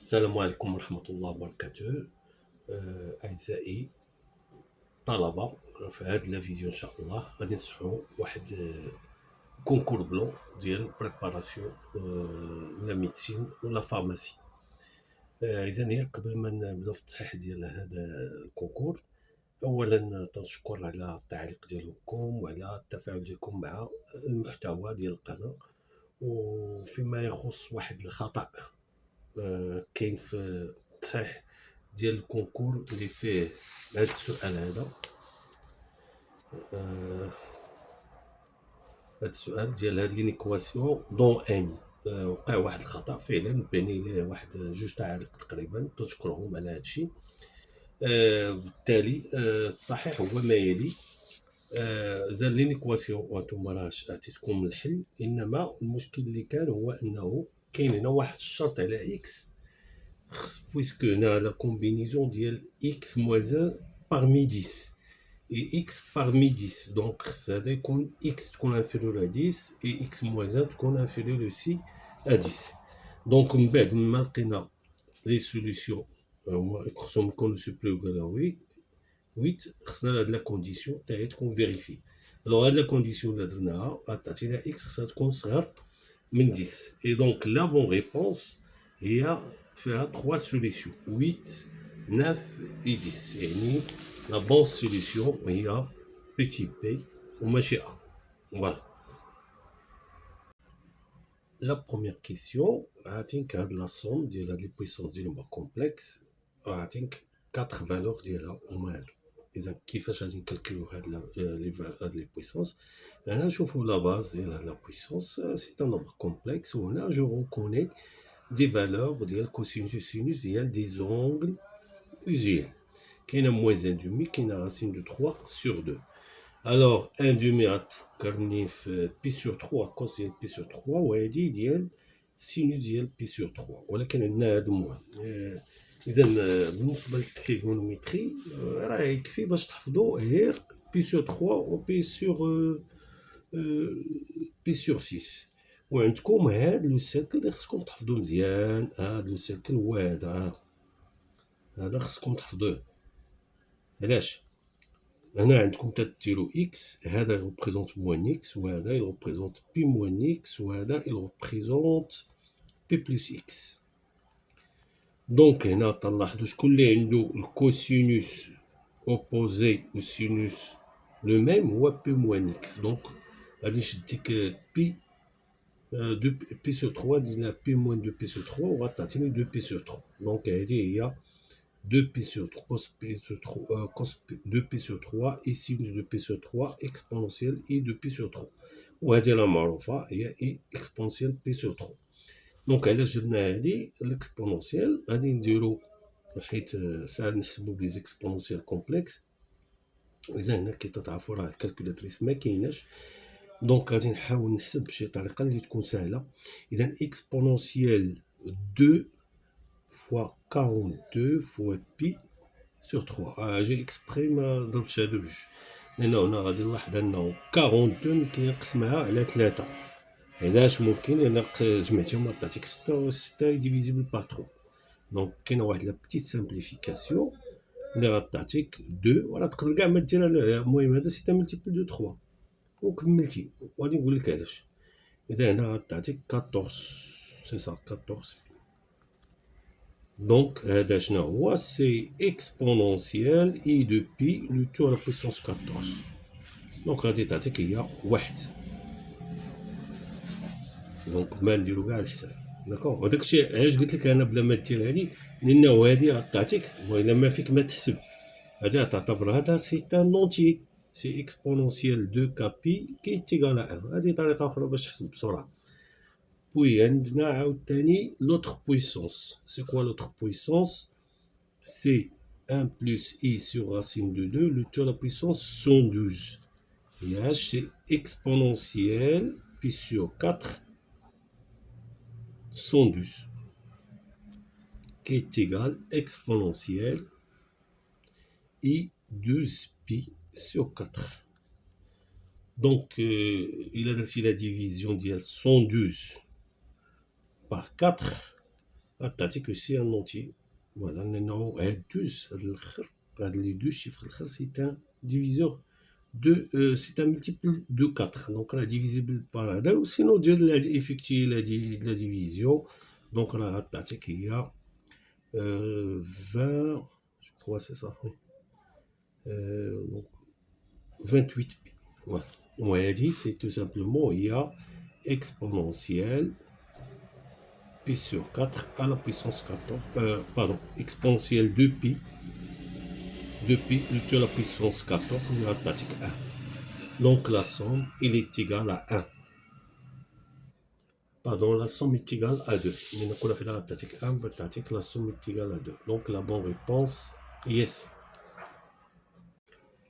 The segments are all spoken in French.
السلام عليكم ورحمة الله وبركاته. أعزائي الطلبة، في هاد لا فيديو إن شاء الله غادي نشرحو واحد كونكور بلون ديال بريباراسيون لا ميديسين ولا فارماسي. إذن قبل ما نبداو في التصحيح ديال هذا الكونكور، أولا تنشكر على التعليق ديالكم وعلى التفاعل ديالكم مع المحتوى ديال القناة. وفيما يخص واحد الخطأ كاين في التصحيح ديال الكونكور اللي فيه هذا السؤال هذا، هذا السؤال ديال هاد لينيكواسيون دون ان وقع واحد الخطأ فعلا، باني ليه واحد جوج تعاليق تقريبا، تنشكرهم على هذا الشيء. بالتالي الصحيح هو ما يلي. زال لينيكواسيون وانتم راه عطيتكم الحل، انما المشكل اللي كان هو انه كاين هنا واحد الشرط على اكس، puisque هنا لا كومبينيزون ديال x moins 1 parmi 10 et x parmi 10، donc هذا يكون x تكون inférieur à 10 et x moins 1 تكون inférieur aussi à 10. donc من بعد ما لقينا لي سوليسيون خصهم يكونوا supérieur à 8 خصنا هاد لا كونديسيون حتى هي تكون فيريفي. الوغ هاد لا كونديسيون اللي درناها غتعطينا x خصها تكون صغر من 10 et donc la bonne réponse هي فيها 3 solutions 8 9 et 10. يعني la bonne solution هي petit p وماشي a. voilà. la première question عطينك هاد لا somme ديال هاد لي بويسونس ديال نمبر كومبلكس، عطينك 4 فالور ديالها هما هادو. اذا كيفاش غادي نكالكوليو هاد لي بويسونس؟ هنا نشوفوا لا باز ديال هاد لا بويسونس، سي ان نمبر كومبلكس، وهنا جو ريكوني des valeurs ديال cosinus et sinus ديال des angles usuels. كاينه moins 1 demi، كاينه racine de 3 sur 2. alors 1 demi غتفكرني في pi sur 3 cos ديال pi sur 3، وهادي ديال sinus ديال pi sur 3، ولكن عندنا هاد موان. اذا بالنسبه للتريغونومتري راه يكفي باش تحفظوا غير pi sur 3 و pi sur 6. وعندكم هاد لو سيركل اللي خصكم تحفظوه مزيان. هاد لو سيركل هو هذا خصكم تحفظوه. علاش؟ هنا عندكم تديروا اكس، هذا ريبريزونت موان اكس، وهذا ريبريزونت بي موان اكس، وهذا ريبريزونت بي بلس اكس. دونك هنا تنلاحظوا شكون اللي عنده الكوسينوس اوبوزي والسينوس لو ميم هو بي موان اكس. دونك غادي نشد ديك بي 2 pi sur 3 ديال p moins 2 pi sur 3 وغتعطيني 2 pi sur 3. دونك هذه هي 2 pi sur 3 cos pi sur 3 cos 2 pi sur 3 et sinus 2 pi sur 3 exponentielle e 2 pi sur 3، وهذه راه معروفه هي e exponentielle pi sur 3. دونك علاش درنا هذه الاكسبونونسيال؟ غادي نديرو حيت ساهل نحسبو بلي زيكسبونونسيال كومبلكس. اذا هنا كي تتعرفوا راه الكالكولاتريس ما كايناش، دونك غادي نحاول نحسب بشي طريقه اللي تكون سهله. اذا اكسبونونسيال 2 فوا 42 فوا بي سور 3. جي اكسبري ما ضربتش هادو بجوج، لان هنا غادي نلاحظ انه 42 ممكن نقسمها على 3. علاش ممكن؟ لان جمعتهم تعطيك 6 و 6 ديفيزيبل بار 3. دونك كاينه واحد لا بتيت سامبليفيكاسيون اللي غتعطيك 2، ولا تقدر كاع ما ديرها. المهم هذا سي ملتيبل دو 3 وكملتي، وغادي نقول لك علاش. اذا هنا غتعطيك 14 سي صا 14. دونك هذا شنو هو؟ سي اكسبونونسيال اي دو بي لو تو على بويسونس 14. دونك غادي تعطيك هي 1. دونك ما نديرو كاع الحساب، داكوغ. وداك الشيء علاش قلت لك انا بلا ما دير هادي، لانه هادي غتعطيك والا ما فيك ما تحسب، هادي غتعتبر هذا سي ان اونتي، سي اكسبونونسيال 2 كابي كي تيغال 1. هذه طريقه اخرى باش تحسب بسرعه. وي عندنا عاوتاني لوتر بويسونس. سي كوا لوتر بويسونس؟ سي 1 plus i sur racine de 2 le tout à la puissance 112. H c'est exponentiel pi sur 4 112 qui est égal exponentiel i 12 pi sur 4. Donc il a reçu la division de 112 par 4. غتعطيك aussi un entier. Voilà, لأنه هاد 12 هاد الآخر هاد لي 2 chiffres الآخر سي ان diviseur de c'est un multiple de 4 donc راه divisible par هذا وسينو دير effectuer la division donc راه غتعطيك هي 20 je crois c'est ça donc 28 pi. Voilà. On a dit c'est tout simplement il y a exponentielle pi sur 4 à la puissance 14 pardon exponentielle 2 pi sur la puissance 14 il y a statique 1. Donc la somme il est égale à 1. Pardon, la somme est égale à 2. La somme est égale à 2. Donc la bonne réponse, yes.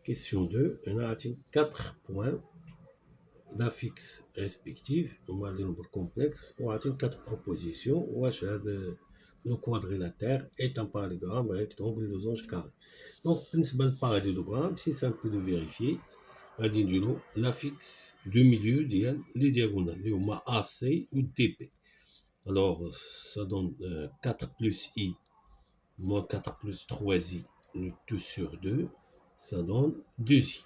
Question 2. On a 4 points d'affixes respectifs. On a des nombres complexes. On a 4 propositions. Le quadrilatère est un parallélogramme rectangle losange carré. Donc, le parallélogramme, c'est simple de vérifier. L'affixe du milieu, les diagonales, les AC ou DP. Alors, ça donne 4 plus I moins 4 plus 3I, le tout sur 2, ça donne 2I.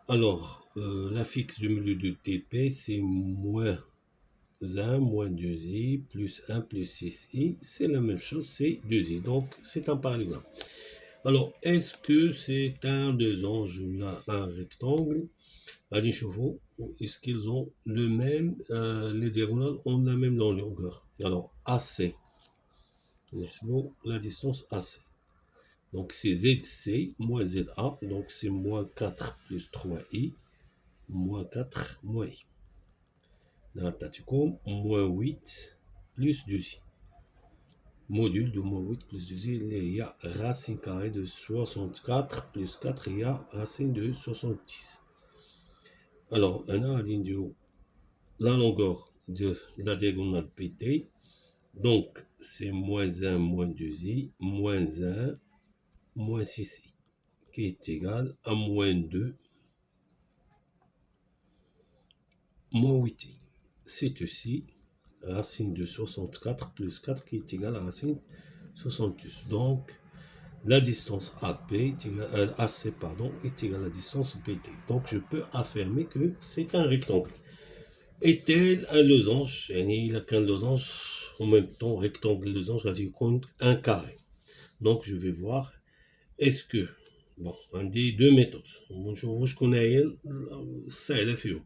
Alors, l'affixe du milieu de TP, c'est moins 1, moins 2I, plus 1, plus 6I. C'est la même chose, c'est 2I. Donc, c'est un parallélogramme. Alors, est-ce que c'est un losange ou un rectangle? Allez, chevaux, est-ce qu'ils ont le même, les diagonales ont la même longueur? Alors, AC, la distance AC. Donc, c'est ZC moins ZA, donc c'est moins 4 plus 3I, moins 4 moins I. Dans moins 8 plus 2I. Module de moins 8 plus 2I, il y a racine carrée de 64 plus 4, il y a racine de 70. Alors, on a la longueur de la diagonale PT. Donc, c'est moins 1 moins 2i, moins 1 moins 6i, qui est égal à moins 2 moins 8i. C'est aussi racine de 64 plus 4 qui est égal à racine 72. Donc, la distance AC est égale à la distance BT. Donc, je peux affirmer que c'est un rectangle. Est-elle un losange? Il a qu'un losange, en même temps, rectangle, losange, c'est-à-dire un carré. Donc, je vais voir, est-ce que, bon, on dit deux méthodes. Je connais سهلة فيهم.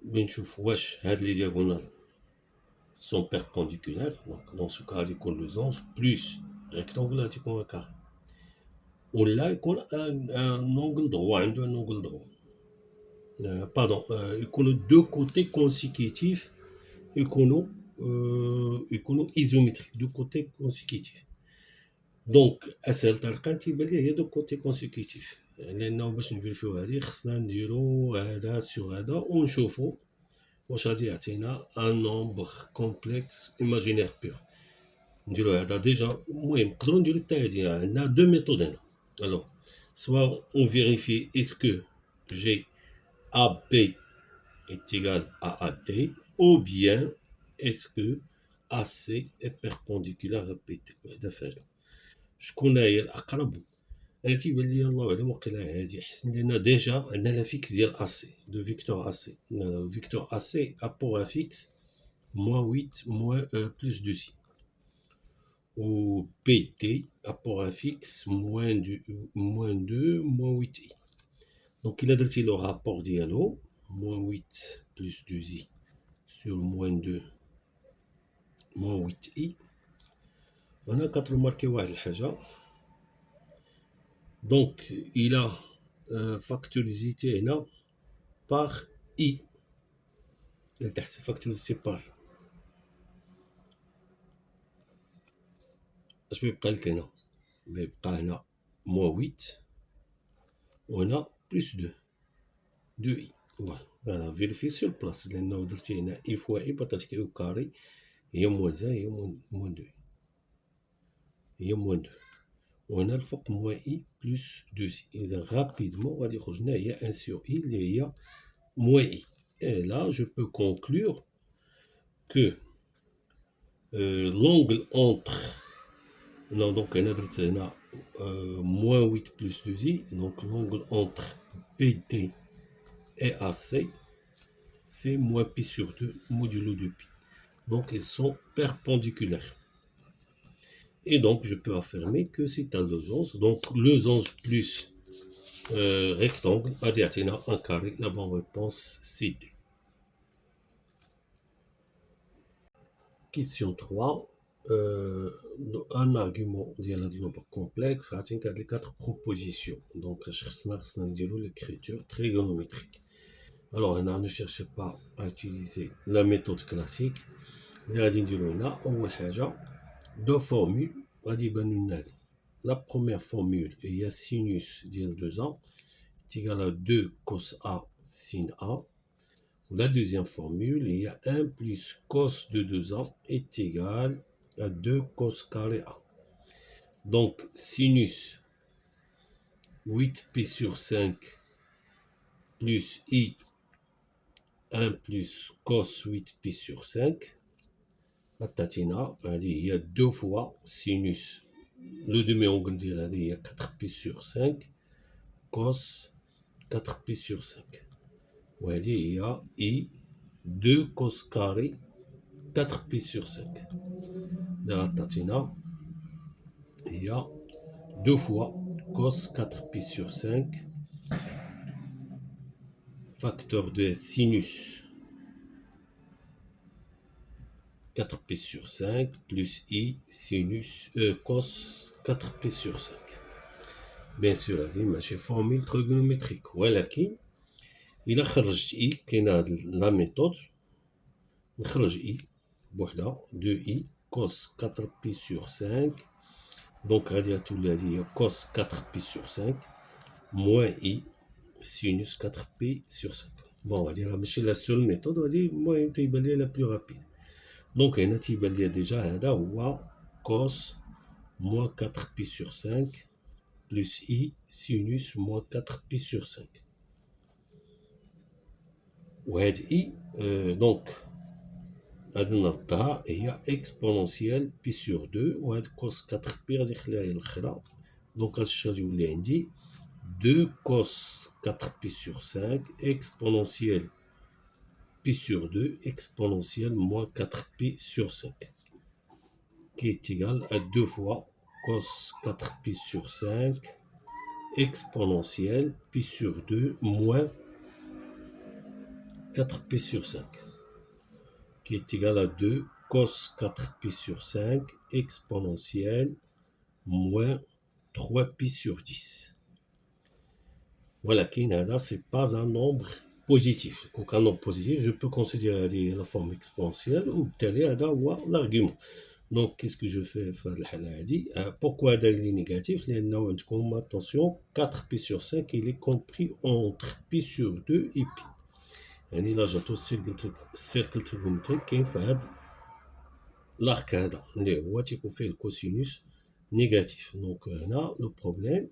بنشوف واش هاد les diagonales sont perpendiculaires. Donc, dans ce cas, il y a un losange plus rectangle, il y a un carré. Ou là, il y a un angle droit, un angle droit. Pardon, il y a deux côtés consécutifs. يكونوا isométriques de côtés consécutifs. Donc اسهل طريقه تيبان لي هي دو كوتي كونسيكوتيف لانه باش نفيريفيو هذه خصنا نديرو هذا سور هذا ونشوفو واش غادي يعطينا ان نومبر كومبلكس ايماجينير بيور. نديرو هذا ديجا المهم نقدروا نديرو حتى هادي عندنا دو ميثود هنا. الوغ سوا اون فيريفي اسكو جي ا بي est égal à AT ou bien est-ce que AC est perpendiculaire à PT. شكون هي الأقرب؟ أنا تيبان لي الله أعلم وقيلا هادي حسن لأن ديجا عندنا لافيكس ديال AC دو فيكتور AC. فيكتور AC a pour affixe moins 8 moins plus 2i. Ou PT a pour affixe moins 2 moins 8i. Donc il a درتي le rapport ديالو moins 8 plus 2i sur moins 2 moins 8i. On a 4 marqué واحد الحاجة. Donc il a factorisé هنا par i. لتحت factorisé par i. اش بيبقى لك هنا؟ بيبقى هنا moins 8 وهنا plus 2i. Voilà, vérifier sur place لأنه درتي هنا i fois i بطاتك i au carré هي moins 1 هي moins 2 هي moins 2 وهنا الفوق moins i plus 2i. إذا rapidement غادي يخرج لنا هي 1 sur i اللي هي moins i. Et là je peux conclure que l'angle entre, non, donc on a moins 8 plus 2i, donc l'angle entre BD et AC, c'est moins pi sur 2 modulo de pi. Donc ils sont perpendiculaires. Et donc je peux affirmer que c'est un losange. Donc losange plus rectangle, adiatina, un carré, la bonne réponse c'est D. Question 3. Un argument ديال هذا nombre complexe غادي نكاد لي 4 propositions. Donc خصنا نديرو l'écriture trigonométrique. Alors ne cherchez pas à utiliser la méthode classique. اللي غادي نديرو هنا اول حاجه deux formules غادي يبانو لنا. La première formule هي sinus ديال 2a est égal à 2 cos a sin a. La deuxième formule, il y a 1 plus cos de 2a est égal à 2 cos carré a. Donc, sinus 8pi sur 5 plus i 1 plus cos 8pi sur 5. Patatina, il y a deux fois sinus. Le demi-angle, il y a 4pi sur 5 cos 4pi sur 5. Il y a i 2 cos carré 4pi sur 5. Dans la tatina, il y a deux fois cos 4pi sur 5, facteur de sinus 4pi sur 5 plus i sinus cos 4pi sur 5. Bien sûr, c'est formule trigonométrique. ولكن إلا خرجت i كاين هاد la méthode نخرج i بوحدها 2i cos 4pi sur 5. Donc غادي تولي هادي هي cos 4pi sur 5 moins i sinus 4pi sur 5. Bon, غادي راه ماشي لا سول ميثود، غادي المهم تيبان لي لا بلو رابيد. دونك هنا تيبان لي ديجا هذا هو cos moins 4pi sur 5 plus i sinus moins 4pi sur 5. وهاد i دونك غادي نردها هي اكسبونونسيال بي سور 2 وهاد كوس 4 بي غادي نخليها هي الاخرى. دونك هادشي غادي يولي عندي 2 كوس 4 بي سور 5 اكسبونونسيال بي سور 2 اكسبونونسيال موان 4 بي سور 5 qui est égal à 2 fois cos 4 pi sur 5 exponentielle pi sur 2 moins 4 pi sur 5 qui est égal à 2 cos 4 pi sur 5 exponentielle moins 3 pi sur 10. Voilà, c'est pas un nombre positif. Donc un nombre positif, je peux considérer la forme exponentielle ou l'argument. Donc, qu'est-ce que je fais? Pourquoi il est négatif? Attention, 4pi sur 5, il est compris entre pi sur 2 et pi. يعني là جاتو cercle trigonométrique كاين في هاد l'arc هذا اللي هو تيكون فيه الكوسينوس نيجاتيف. دونك هنا لو بروبليم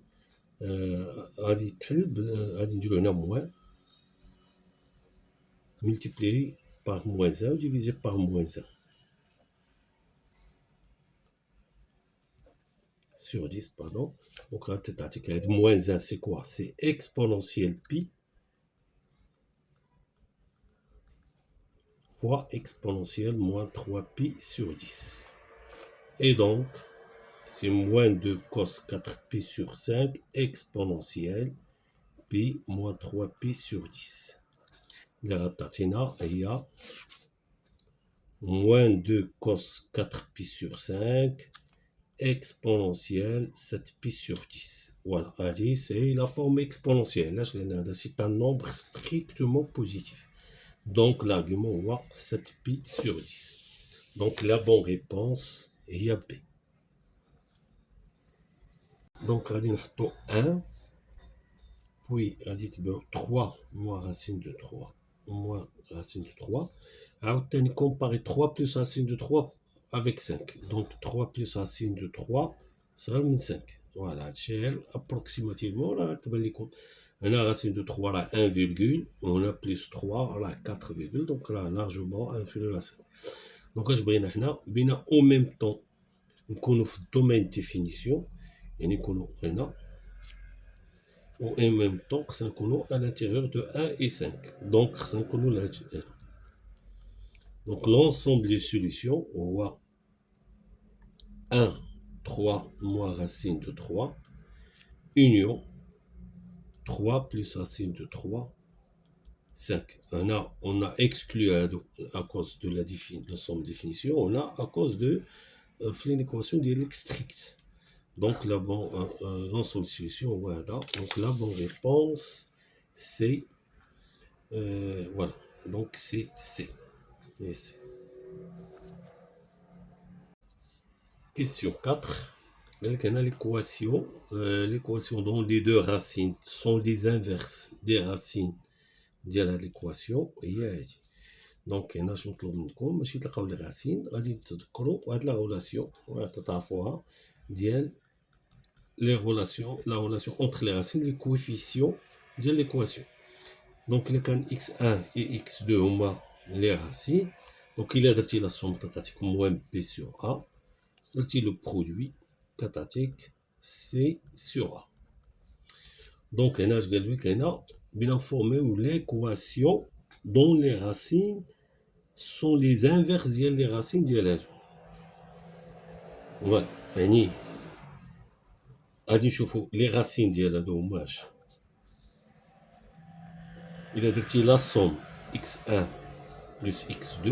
غادي يتحل غادي نديرو هنا موان multiplié par moins 1 divisé par moins 1 sur 10, pardon. Donc là, moins 1, c'est quoi? C'est exponentielle pi fois exponentielle moins 3 pi sur 10. Et donc, c'est moins 2 cos 4 pi sur 5 exponentielle pi moins 3 pi sur 10. La tatina, il y a moins 2 cos 4 pi sur 5 exponentielle 7 pi sur 10. Voilà, c'est la forme exponentielle. Là, c'est un nombre strictement positif. Donc, l'argument 7 pi sur 10. Donc, la bonne réponse est B. Donc, on va 1, puis on va 3 moins racine de 3 moins racine de 3. Alors, on va comparer 3 plus racine de 3 avec 5. Donc 3 plus racine de 3, ça donne 5. Voilà, approximativement, là, on a racine de 3, là, 1, on a plus 3, là, 4, donc là, largement inférieur à 5. دونك اش بغينا حنا بينا او ميم طون نكونوا في الدومين ديفينيسيون يعني نكونوا هنا و en même temps خصنا نكونوا à l'intérieur de 1 et 5 donc خصنا نكونوا لهاد donc l'ensemble des solutions هو 1 3 moins racine de 3 union 3 plus racine de 3 5. On a exclu à cause de l'ensemble définition, on a à cause de l'équation de l'extricte. Donc l'ensemble de solution, voilà. Donc la bonne réponse, c'est voilà. Donc c'est C. Et C. Question 4. L'équation dont les deux racines sont les inverses des racines ديال هاد ليكواسيون هي هادي دونك هنا شنو نطلب منكم ماشي تلقاو لي غاسين غادي تذكروا هاد لا غولاسيون تعرفوها ديال لي غولاسيون لا غولاسيون اونتر لي غاسين لي كوفيسيون ديال ليكواسيون دونك الا كان x1 و x2 هما لي غاسين دونك الا درتي لا سوم تعطيك موان بي سور ا درتي لو برودوي كتعطيك سي سور ا دونك هنا اش قال لك هنا بنا نفورميو ليكواسيون dont les racines sont les inverses ديال les racines ديال هادو فوالا يعني غادي نشوفو لي راسين ديال هادو هما اش الا درتي لا سوم x1 plus x2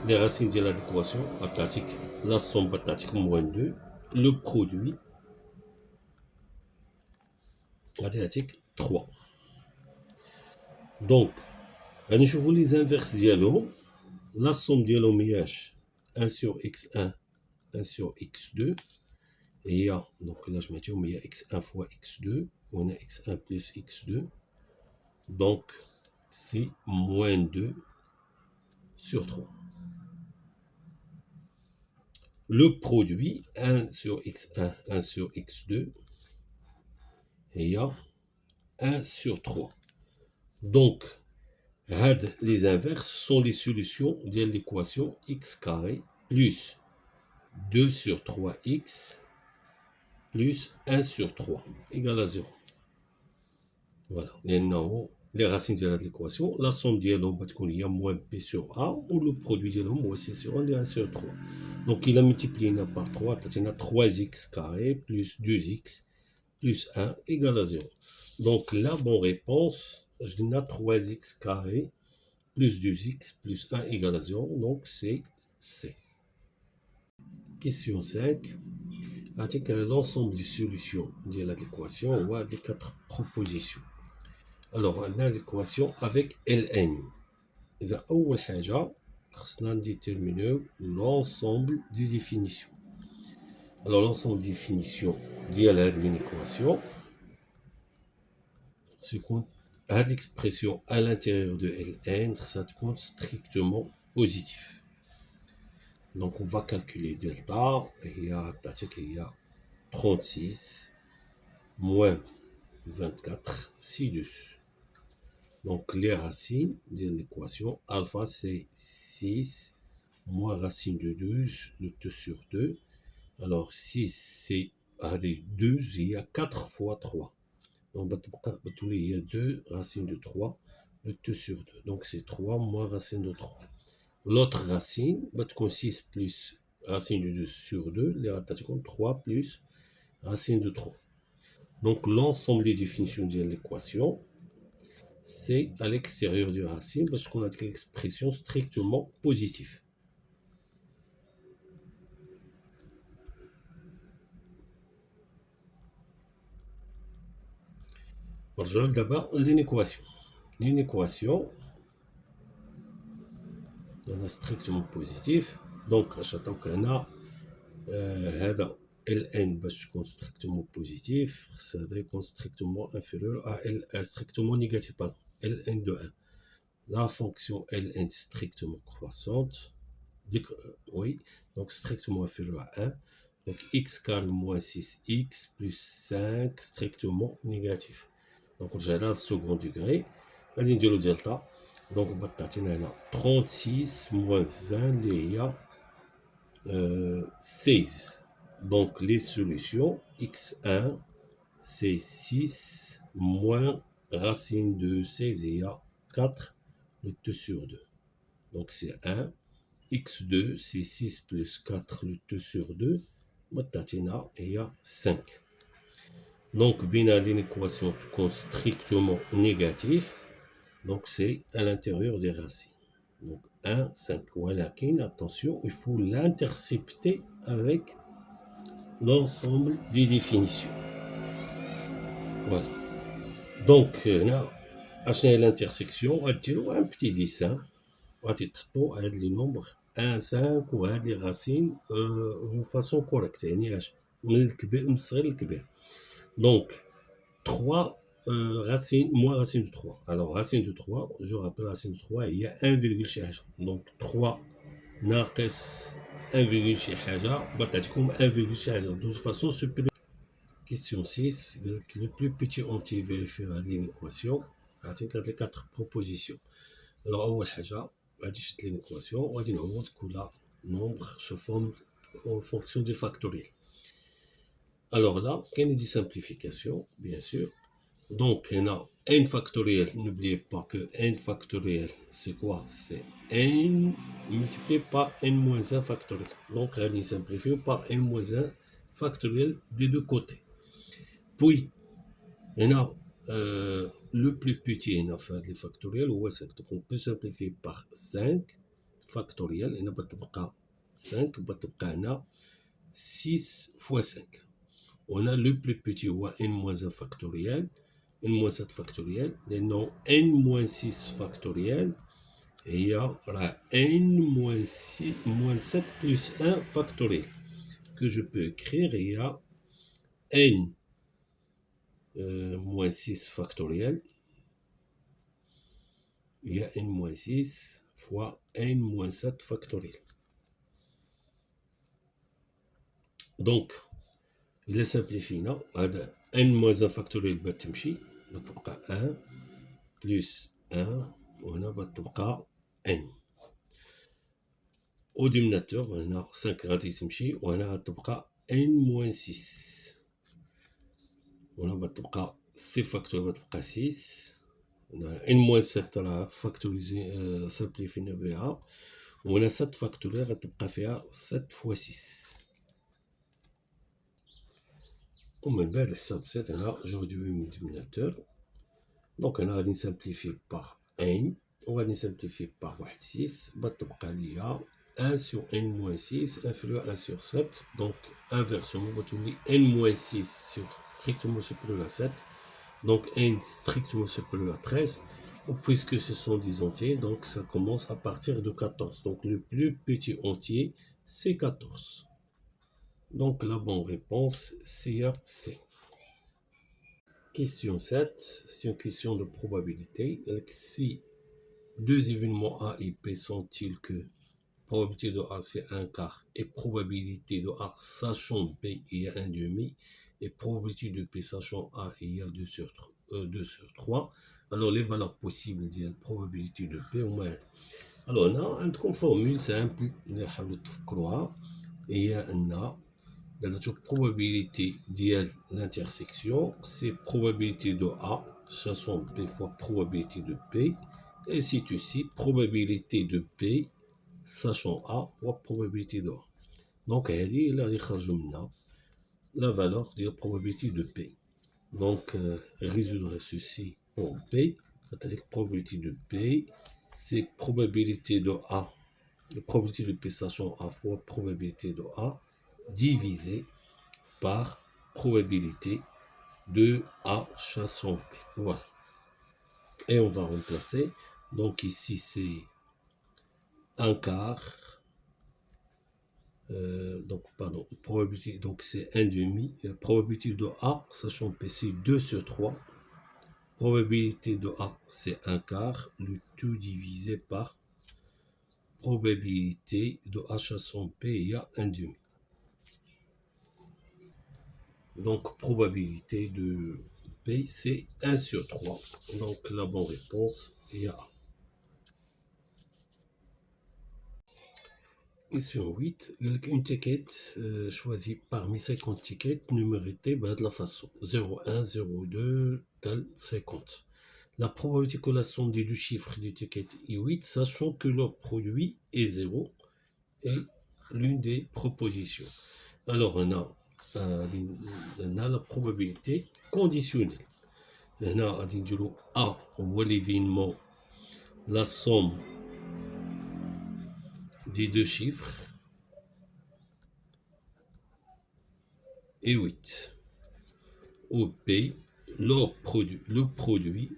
لي راسين ديال هاد ليكواسيون غتعطيك لا سوم غتعطيك موان 2 لو برودوي غادي يعطيك 3 دونك غادي نشوفو لي زانفيرس ديالهم لا سوم ديالهم هياش 1 sur x1 1 sur x2 هي دونك الا جمعتيهم هي x1 fois x2 وهنا x1 plus x2 دونك سي موان 2 sur 3 le produit 1 sur x1 1 sur x2 هي 1 sur 3 donc les inverses sont les solutions de l'équation x carré plus 2 sur 3x plus 1 sur 3 égale à 0. Voilà. Les racines de l'équation, la somme de l'homme est moins p sur a ou le produit de l'homme c'est sur 1 de 1 sur 3. Donc il a multiplié par 3, il a 3x carré plus 2x plus 1 égale à 0. Donc la bonne réponse, je dis 3x carré plus 2x plus 1 égale à 0. Donc c'est C. Question 5. Avec l'ensemble des solutions de l'équation, on a des 4 propositions. Alors, on a l'équation avec Ln. إذا أول حاجة خصنا نديتيرمينيو l'ensemble des définitions. Alors, l'ensemble des définitions ديال هاد l'équation, c'est qu'on a l'expression à l'intérieur de Ln, ça compte strictement positif. Donc, on va calculer delta, il y a 36 moins 24 ci-dessus. Donc, les racines de l'équation, alpha c'est 6 moins racine de 12, le 2 sur 2. Alors, 6 c'est 2, il y a 4 fois 3. Donc, il y a 2 racines de 3, le 2 sur 2. Donc, c'est 3 moins racine de 3. L'autre racine, 6 plus racine de 2 sur 2, les racines 3 plus racine de 3. Donc l'ensemble des définitions de l'équation, c'est à l'extérieur du racine, parce qu'on a l'expression strictement positive. Je regarde d'abord l'inéquation. L'inéquation, on a strictement positif. Donc, j'attends qu'on a Ln باش تكون strictement positif, ça doit être strictement inférieur à L strictement négatif, pardon, Ln de 1. La fonction Ln strictement croissante, oui, donc strictement inférieur à 1. Donc x carré moins 6x plus 5 strictement négatif. Donc j'ai là le second degré. Vas-y, le delta. Donc, on va t'atteindre 36 moins 20, il y a 16. Donc, les solutions, x1, c'est 6 moins racine de 16, il y a 4, le 2 sur 2. Donc, c'est 1. x2, c'est 6 plus 4, le 2 sur 2. Matatina, il y a 5. Donc, bien l'équation tout strictement négative. Donc, c'est à l'intérieur des racines. Donc, 1, 5. Voilà, attention, il faut l'intercepter avec l'ensemble des définitions. Voilà. Donc, là, à l'intersection, on va dire un petit dessin. On va dire les nombres 1, 5 ou les racines de façon correcte. Donc, 3 racines, moins racine de 3. Alors, racine de 3, je rappelle racine de 3, il y a 1,6. Donc, 3 ناقص 1,6 حاجة بتعطيكم 1,6. De toute façon, question 6, le plus petit entier vérifié à l'équation, avec les 4 propositions. Alors, أول حاجة غادي نشد l'équation وغادي نعوض كل nombre se forme en fonction du factoriel. Alors là, il y a des simplifications, bien sûr. Donc, il y a n factoriel. N'oubliez pas que n factoriel, c'est quoi? C'est n multiplié par n-1 factoriel. Donc, on va simplifier par n-1 factoriel des deux côtés. Puis, il y a le plus petit, on a fait les factoriels, ou 5. Donc, on peut simplifier par 5 factoriel. Il y a 5, il y a 6 fois 5. On a le plus petit, ou n-1 factoriel. n-7 factoriel, les noms n-6 factoriel, et il y a n-7 plus 1 factoriel, que je peux écrire, il y a n-6 factoriel, il y a n-6 fois n-7 factoriel. Donc, il est simplifié, non? n-1 factoriel, بتبقى 1 plus 1 وهنا بتبقى n. au dénominateur هنا 5 غادي تمشي وهنا غتبقى n-6 وهنا بتبقى c فاكتور بتبقى 6 n-7 راه فاكتوريزي سامبليفينا بها وهنا 7 فاكتوريال غتبقى فيها 7 fois 6 ومن بعد الحساب بسيط هنا جو ريدوي من dénominateur. دونك هنا غادي نسامبليفي باغ n وغادي نسامبليفي باغ واحد 6 بتبقى ليا 1 sur n-6 inférieur à 1 sur 7. Donc, inversement, on va trouver n-6 sur strictement supérieur à 7. Donc, n strictement supérieur à 13. Puisque ce sont des entiers, donc ça commence à partir de 14. Donc, le plus petit entier, c'est 14. Donc, la bonne réponse, c'est C. Question 7, c'est une question de probabilité. Si deux événements A et B sont-ils que probabilité de A c'est 1 quart et probabilité de A sachant B il y a 1 demi et probabilité de B sachant A il y a 2 sur 3. Alors les valeurs possibles de la probabilité de B au moins. Alors on a une formule simple, il y a la probabilité de l'intersection, c'est probabilité de A sachant B fois probabilité de B, et si tu sais probabilité de B sachant A fois probabilité de A. Donc, la valeur de la probabilité de B. Donc, résoudre ceci pour B, c'est-à-dire probabilité de B, c'est probabilité de A, la probabilité de B sachant A fois probabilité de A, divisé par probabilité de A sachant B. Voilà. Et on va remplacer. Donc, ici, c'est 1 quart. Donc, pardon, probabilité, donc c'est 1 demi. Probabilité de A, sachant P, c'est 2 sur 3. Probabilité de A, c'est 1 quart. Le tout divisé par probabilité de A sachant P, il y a 1 demi. Donc, probabilité de P, c'est 1 sur 3. Donc, la bonne réponse est A. Question 8. Une ticket choisie parmi 50 tickets numérotées de la façon 01, 02, tel 50. La probabilité que la somme des deux chiffres du ticket est 8, sachant que leur produit est 0, est l'une des propositions. Alors, on a la probabilité conditionnelle. On a A, on voit l'événement, la somme des deux chiffres est 8. Au B, le produit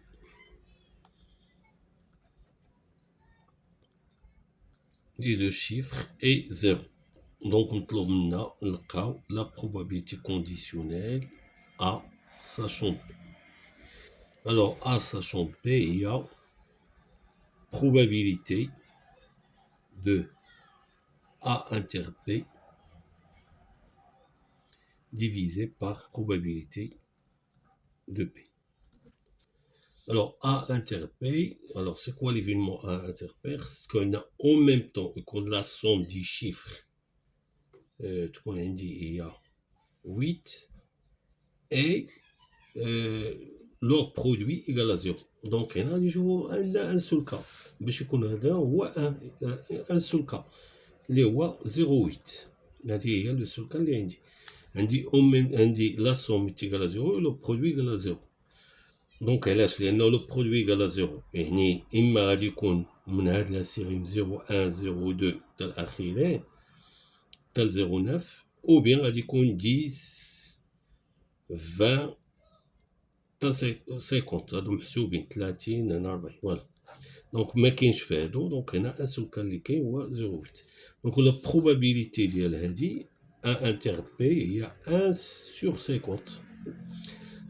des deux chiffres est 0. Donc, on a la probabilité conditionnelle A sachant B. Alors, A sachant B, il y a probabilité de A inter B divisé par probabilité de B. Alors, A inter P, alors c'est quoi l'événement A inter P? C'est qu'on a en même temps qu'on la somme des chiffres, tout qu'on dit, il y a 8 et leur produit égal à 0. Donc, on a un seul cas. باش يكون هذا هو un seul cas اللي هو 0.8. هذه هي le seul cas اللي عندي la somme est égale à 0 et le produit égal à 0. دونك علاش؟ لانه لو برودوي ايكال زيرو، يعني اما غادي يكون من هاد لا سيري 01 02 حتى الاخيره حتى 09، او بيان غادي يكون 10 20 حتى 50، هادو محسوبين 30 هنا 40. فوالا دونك ما كاينش في هادو. دونك هنا ان سول كان اللي كاين هو 0.8. دونك لا بروبابيليتي ديال هادي ان انتر بي هي 1 sur 50.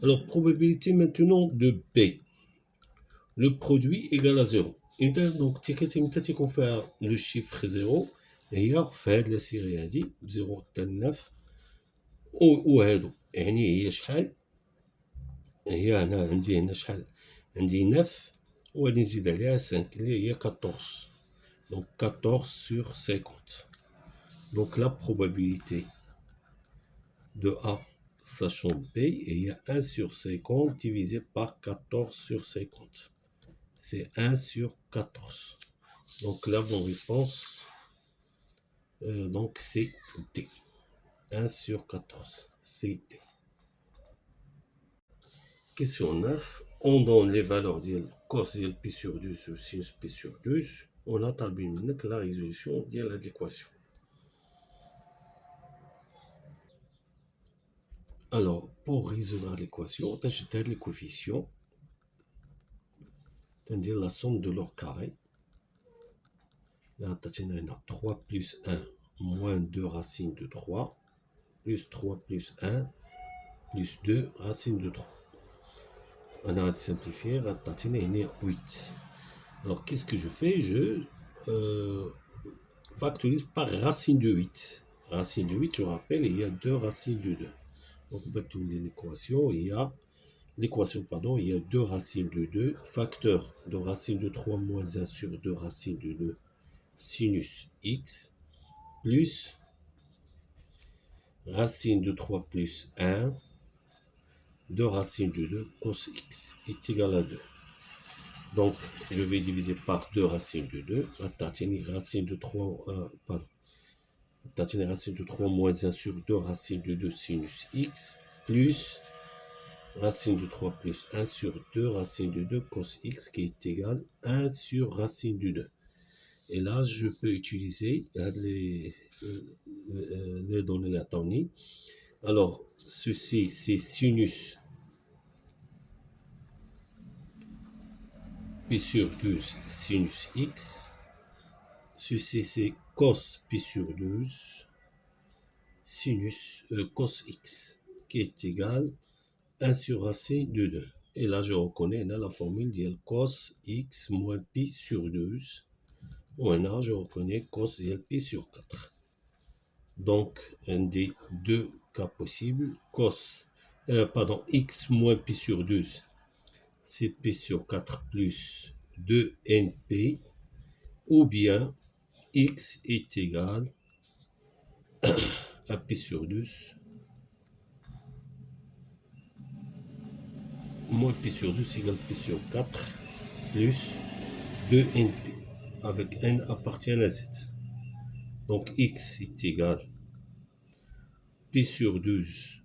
Alors, probabilité maintenant de B. Le produit égal à 0. Donc, tu qu'on fait le chiffre 0. Et il y a fait la série 0 9. Ou هادو يعني هي شحال؟ هي أنا عندي هنا شحال؟ عندي 9 وغادي نزيد عليها 5 اللي هي 14. Donc 14 sur 50. Donc la probabilité de A sachant B, et il y a 1 sur 50 divisé par 14 sur 50. C'est 1 sur 14. Donc la bonne réponse, donc c'est D. 1 sur 14, c'est D. Question 9. On donne les valeurs de cos de pi sur 2 ou sinus pi sur 2. On a terminé la résolution de l'équation. Alors, pour résoudre l'équation, on a les coefficients, c'est-à-dire la somme de leur carré. Là, on a 3 plus 1 moins 2 racines de 3, plus 3 plus 1, plus 2 racines de 3. On a simplifié, on a 8. Alors, qu'est-ce que je fais? Je factorise par racine de 8. Racine de 8, je rappelle, il y a 2 racines de 2. Donc, on va tourner l'équation, il y a 2 racines de 2, facteur de racine de 3 moins 1 sur 2 racines de 2, sinus x, plus racine de 3 plus 1, 2 racines de 2, cos x est égal à 2. Donc, je vais diviser par 2 racines de 2, racine de 3, racine de 3 moins 1 sur 2 racines de 2 sinus x, plus racine de 3 plus 1 sur 2 racine de 2 cos x qui est égal à 1 sur racine de 2. Et là, je peux utiliser les données latoniques. Alors, ceci, c'est sinus pi sur 12 sinus x. Ceci, c'est cos pi sur 12 sinus cos x qui est égal à 1 sur racine de 2. Et là, je reconnais là, la formule de cos x moins pi sur 12. Maintenant, je reconnais cos pi sur 4. Donc, un des deux cas possibles, x moins pi sur 12, c'est p sur 4 plus 2np, ou bien x est égal à p sur 2 moins p sur 2 égale p sur 4 plus 2np, avec n appartient à z. Donc x est égal p sur 12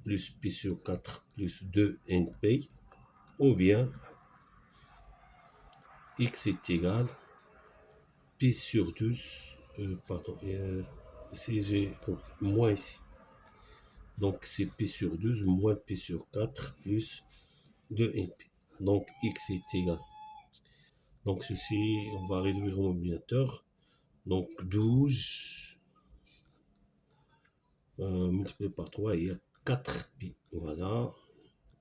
plus p sur 4 plus 2np, ou bien x est égal p sur 12, pardon, si j'ai moins ici. Donc c'est p sur 12 moins p sur 4 plus 2np. Donc x est égal. Donc ceci, on va réduire au ordinateur. Donc 12 multiplié par 3, il y a 4pi. Voilà.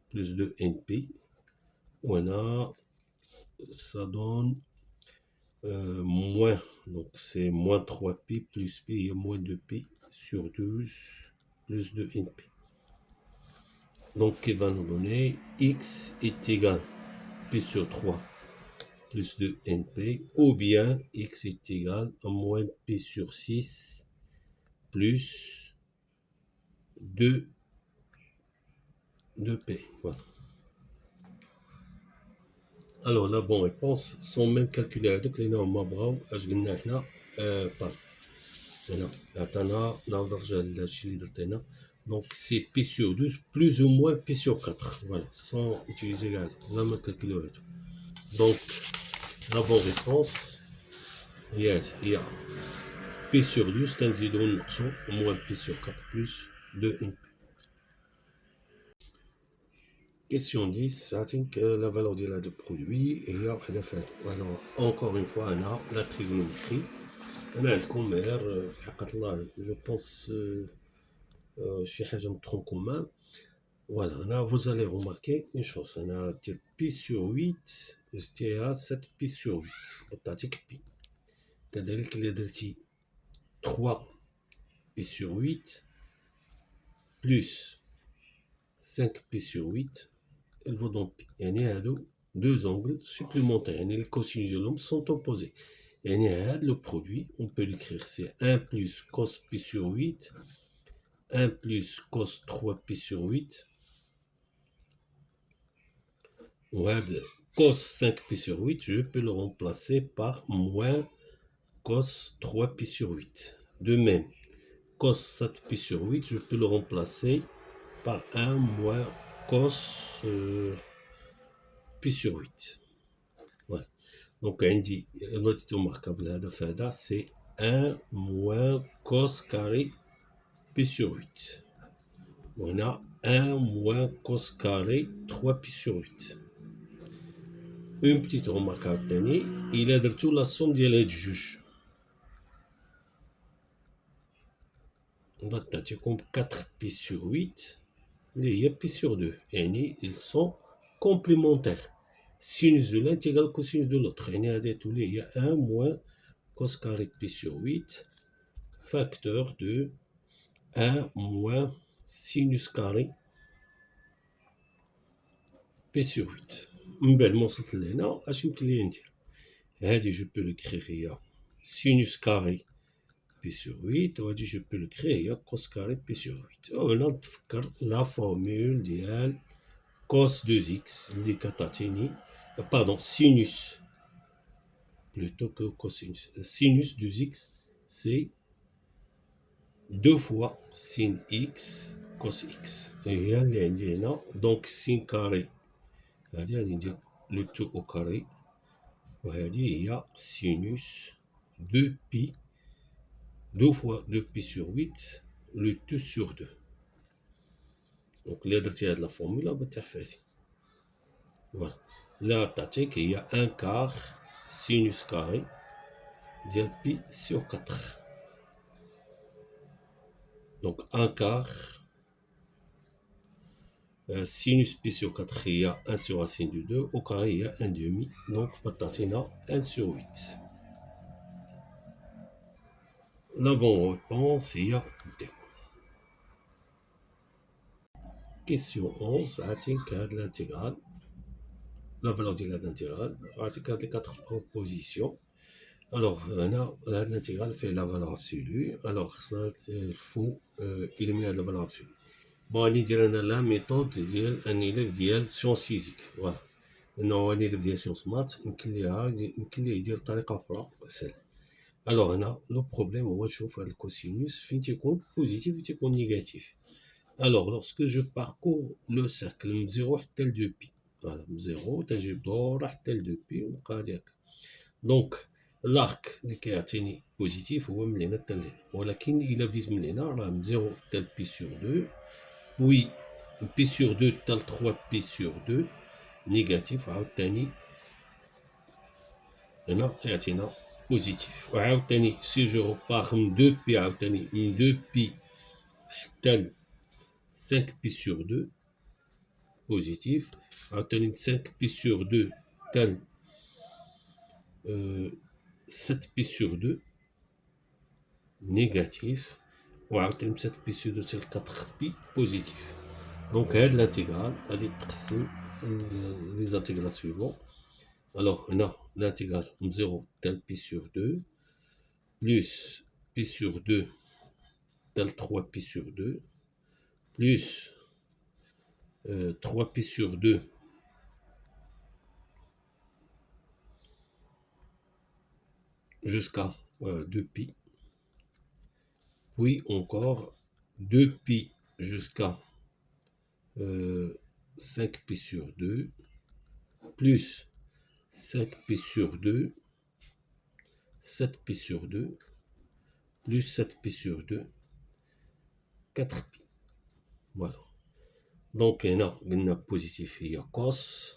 Plus 2np. Voilà. Ça donne moins. Donc c'est moins 3pi plus pi, il y a moins 2pi sur 12 plus 2np. Donc il va nous donner x est égal p sur 3 plus 2np, ou bien x est égal à moins p sur 6 plus 2p. Voilà. Alors la bonne réponse sont même calculées. Donc les normes مبراو اش قلنا هنا هنا عطانا لا درجه لهادشي اللي درت هنا. Donc c'est p sur 12 plus ou moins p sur 4. Voilà, sans utiliser la même calculatrice. Donc la bonne réponse هي p sur 12 تنزيدو نقصو moins p sur 4 plus 2np. Question 10, la valeur de produit et alors, encore une fois, on a la trigonométrie. On a je pense chez en commun. Voilà, là, vous allez remarquer une chose. On a pi sur 8, c'était à 7 pi sur 8. Automatique pi. كذلك اللي درتي 3 pi sur 8 plus 5 pi sur 8. Elle vaut donc pi. Deux angles supplémentaires. Les cosinus de l'ombre sont opposés. Et le produit, on peut l'écrire, c'est 1 plus cos pi sur 8, 1 plus cos 3 pi sur 8. Cos 5 pi sur 8, je peux le remplacer par moins cos 3 pi sur 8. De même, cos 7 pi sur 8, je peux le remplacer par 1 moins cos pi sur 8. Voilà. Donc, عندي نوتيتي remarquable هذا فهذا c'est 1 moins cos carré pi sur 8. On a 1 moins cos carré 3 pi sur 8. Une petite remarque à tenir, il a درتو la somme ديال هاد جوج. On va tâcher comme 4 pi sur 8 اللي هي pi sur 2. يعني ils sont complémentaires. Sinus de l'un est égal au cosinus de l'autre. Il y a 1 moins cos carré pi sur 8, facteur de 1 moins sinus carré pi sur 8. Je peux l'écrire sinus carré pi sur 8, je peux l'écrire cos carré pi sur 8. On a la formule ديال cos 2x اللي كتعطيني pardon, sinus, plutôt que cosinus. Sinus 2x, c'est 2 fois sin x cos x. Et donc sin carré, le tout au carré. Il y a sinus 2pi, 2 fois 2pi sur 8, le tout sur 2. Donc, l'adresse de la formule, voilà. Là, il y a un quart sinus carré de pi sur 4. Donc, un quart sinus pi sur 4, il y a 1 sur racine de 2. Au carré, il y a 1 demi. Donc, patatina 1 sur 8. La bonne réponse, il y a D. Question 11, de l'intégrale. La valeur de l'intégrale, les 4 propositions. Alors, l'intégrale fait la valeur absolue. Alors, ça, il faut éliminer la valeur absolue. Bon, on dirait la méthode d'un élève ديال sciences physiques. Voilà. إنه un élève ديال sciences maths يمكن ليه يدير طريقة أخرى أسهل. Alors, هنا لو بروبليم هو تشوف هاد الكوسينوس فين تيكون بوزيتيف وفين تيكون نيجاتيف. Alors, lorsque je parcours le cercle من 0 حتى ل 2 بي. Voilà, من 0 تنجيب دورة حتى ل 2 بي ونبقى هادي هكا. دونك l'arc اللي كيعطيني بوزيتيف هو من هنا حتى لهنا، ولكن إلا بديت من هنا راه من 0 حتى ل بي سور 2 بوي بي سور 2 حتى ل 3 بي سور 2 نيجاتيف، عاوتاني هنا تيعطينا بوزيتيف، وعاوتاني سي جو روبار من 2 بي عاوتاني من 2 بي حتى ل 5 بي سور 2 بوزيتيف، عاوتاني من 5 بي سور 2 حتى ل 7 بي سور 2 نيجاتيف، وعاوتاني من 7 بي سور 2 حتى ل 4 بي بوزيتيف. دونك هاد الانتيغرال غادي تقسم لي زانتيغرال سويفون. الوغ هنا الانتيغرال من 0 حتى ل بي سور 2 بلس بي سور 2 حتى ل 3 بي سور 2 بلس 3 بي سور 2 jusqu'à 2 pi, puis encore 2 pi jusqu'à 5 pi sur 2, plus 5 pi sur 2, 7 pi sur 2, plus 7 pi sur 2, 4 pi. Voilà. Donc, هنا قلنا positif هي cos,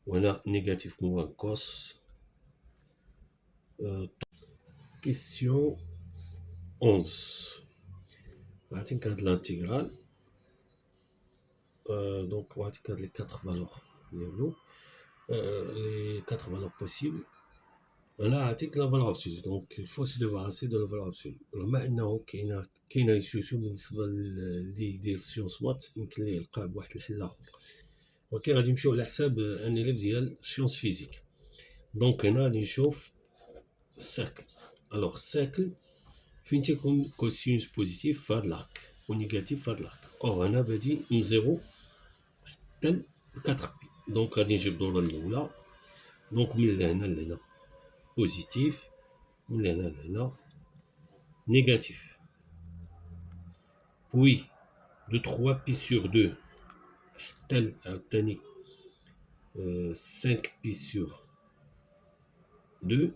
وهنا négatif moins cos. Question 11. غنعطيك هاد l'intégrale. Donc, on va dire les 4 valeurs. Les 4 valeurs possibles. On a la valeur absolue. Donc, il faut se débarrasser de la valeur absolue. Alors, كاينه يشوشو بالنسبه لديال سيونس مات يمكن ليه يلقاه بواحد الحل اخر، ولكن غادي نمشيو على حساب ان ليف ديال سيونس فيزيك. دونك هنا غادي نشوف السيركل. الوغ السيركل فين تيكون كوسينوس بوزيتيف في هاد الارك ونيجاتيف في هاد الارك. اور هنا بادي من 0 حتى ل 4 بي. دونك غادي نجيب الدوره الاولى. دونك من هنا لهنا بوزيتيف، من هنا لهنا نيجاتيف، بوي دو 3 بي سور 2 حتى عاوتاني 5 بي سور 2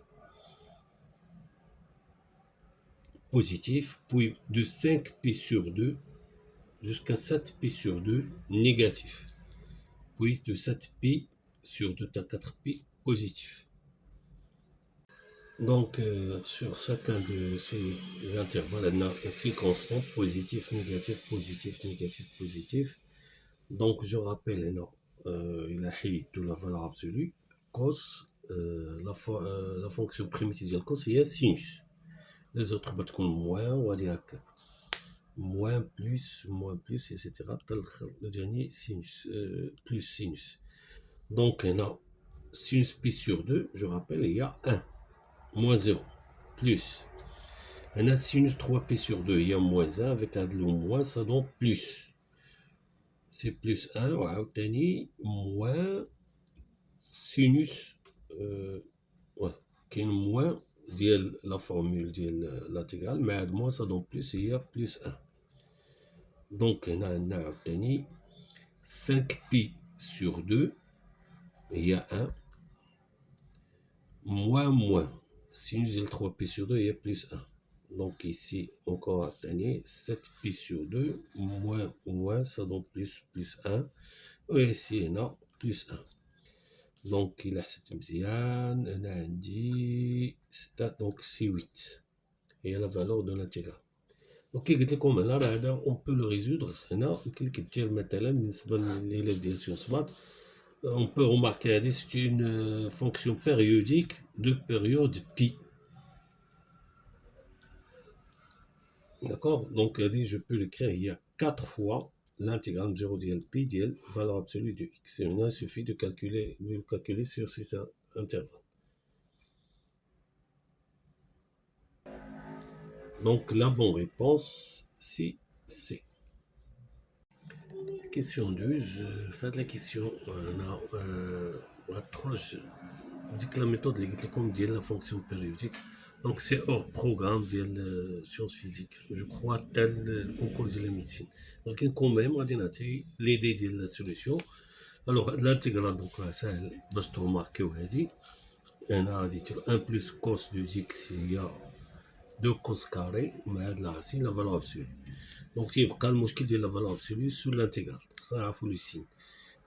positif, puis de 5 pi sur 2 jusqu'à 7 pi sur 2 négatif, puis de 7 pi sur 2 à 4 pi positif. Donc, sur chacun de ces intervalles, on a ici constant, positif, négatif, positif, négatif, positif. Donc, je rappelle, il a de la valeur absolue, cos, la fonction primitive de cos, il y a sinus. Les autres بتكون moins وغادي هكاك moins plus etc. le dernier sinus plus sinus. Donc هنا sinus pi sur 2 je rappelle il y a 1 moins 0 plus هنا sinus 3 pi sur 2 il y a moins 1 avec هاد le moins ça donne plus, c'est plus 1 وعاوتاني moins sinus voilà كاين moins ديال لا فورمول ديال l'intégrale مع هاد موان ça donne plus هي plus 1. دونك هنا عندنا عاوتاني 5 بي sur 2 هي 1 moins sinus ديال 3 بي sur 2 هي plus 1. Donc ici encore عاوتاني 7 بي sur 2 moins ça donne plus 1 وici هنا plus 1. Donc il a حسبت مزيان هنا عندي 6 donc c'est 8 هي la valeur de l'intégrale. اوكي قلت لكم هنا راه هذا اون بو لو ريزودر. هنا يمكن لك دير مثلا بالنسبه لليليف ديال سيونس مات اون بو روماركي هذه سي اون فونكسيون بيريوديك دو بيريود بي. D'accord, donc je peux l'écrire, il y a 4 fois l'intégrale 0 ديال pi ديال valeur absolue de x. Et maintenant il suffit de calculer sur cet intervalle. Donc la bonne réponse, c'est C. Question 12, faites la question. On dit que la méthode اللي قلت لكم ديال la fonction périodique, donc c'est hors programme ديال sciences physiques, je crois tel le concours de la médecine. Donc quand même غادي نعطي l'idée ديال la solution. Alors l'intégrale donc là سهل باش تماركيو هذه. هنا غادي دير 1 plus cos de x هي 2 cos carré مع هاد la racine la valeur absolue. Donc تيبقى المشكل ديال la valeur absolue sous l'intégrale. خصنا نعرفو لو سين.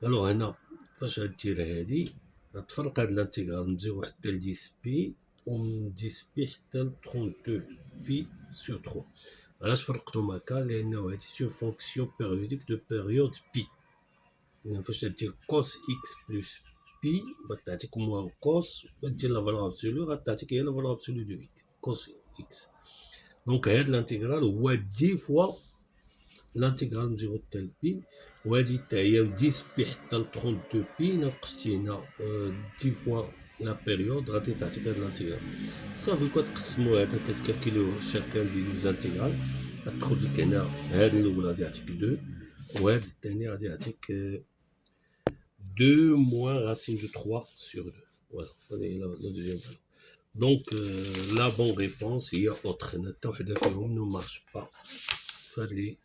Alors هنا فاش غدير هادي غتفرق هاد الانتيغرال من 0 حتى ل 10 بي ومن 10 بي حتى ل 32 بي سور 3. علاش فرقتهم هكا؟ لانه هادي سي فونكسيون بيريوديك دو بيريود بي. يعني فاش دير كوس اكس بلس بي غتعطيك موان كوس، ودير لا فالور ابسولو غتعطيك هي لا فالور ابسولو دو اكس كوس اكس. دونك هاد الانتيغرال هو 10 فوا الانتيغرال من 0 حتى ل بي، وهادي حتى هي 10 بي حتى ل 32 بي ناقصتي هنا 10 فوا لا بيريود غادي تعطيك هاد الانتيغرال. صافي كتقسمو هذا كتكالكيليو شاكان ديال لي زانتيغرال، غتدخل لك هنا هاد الاول غادي يعطيك 2 وهاد الثاني غادي يعطيك 2 moins racine de 3 sur 2. Voilà, c'est la deuxième valeur. Donc, la bonne réponse هي autre. حتى وحده فيهم ne marche pas في هاد لي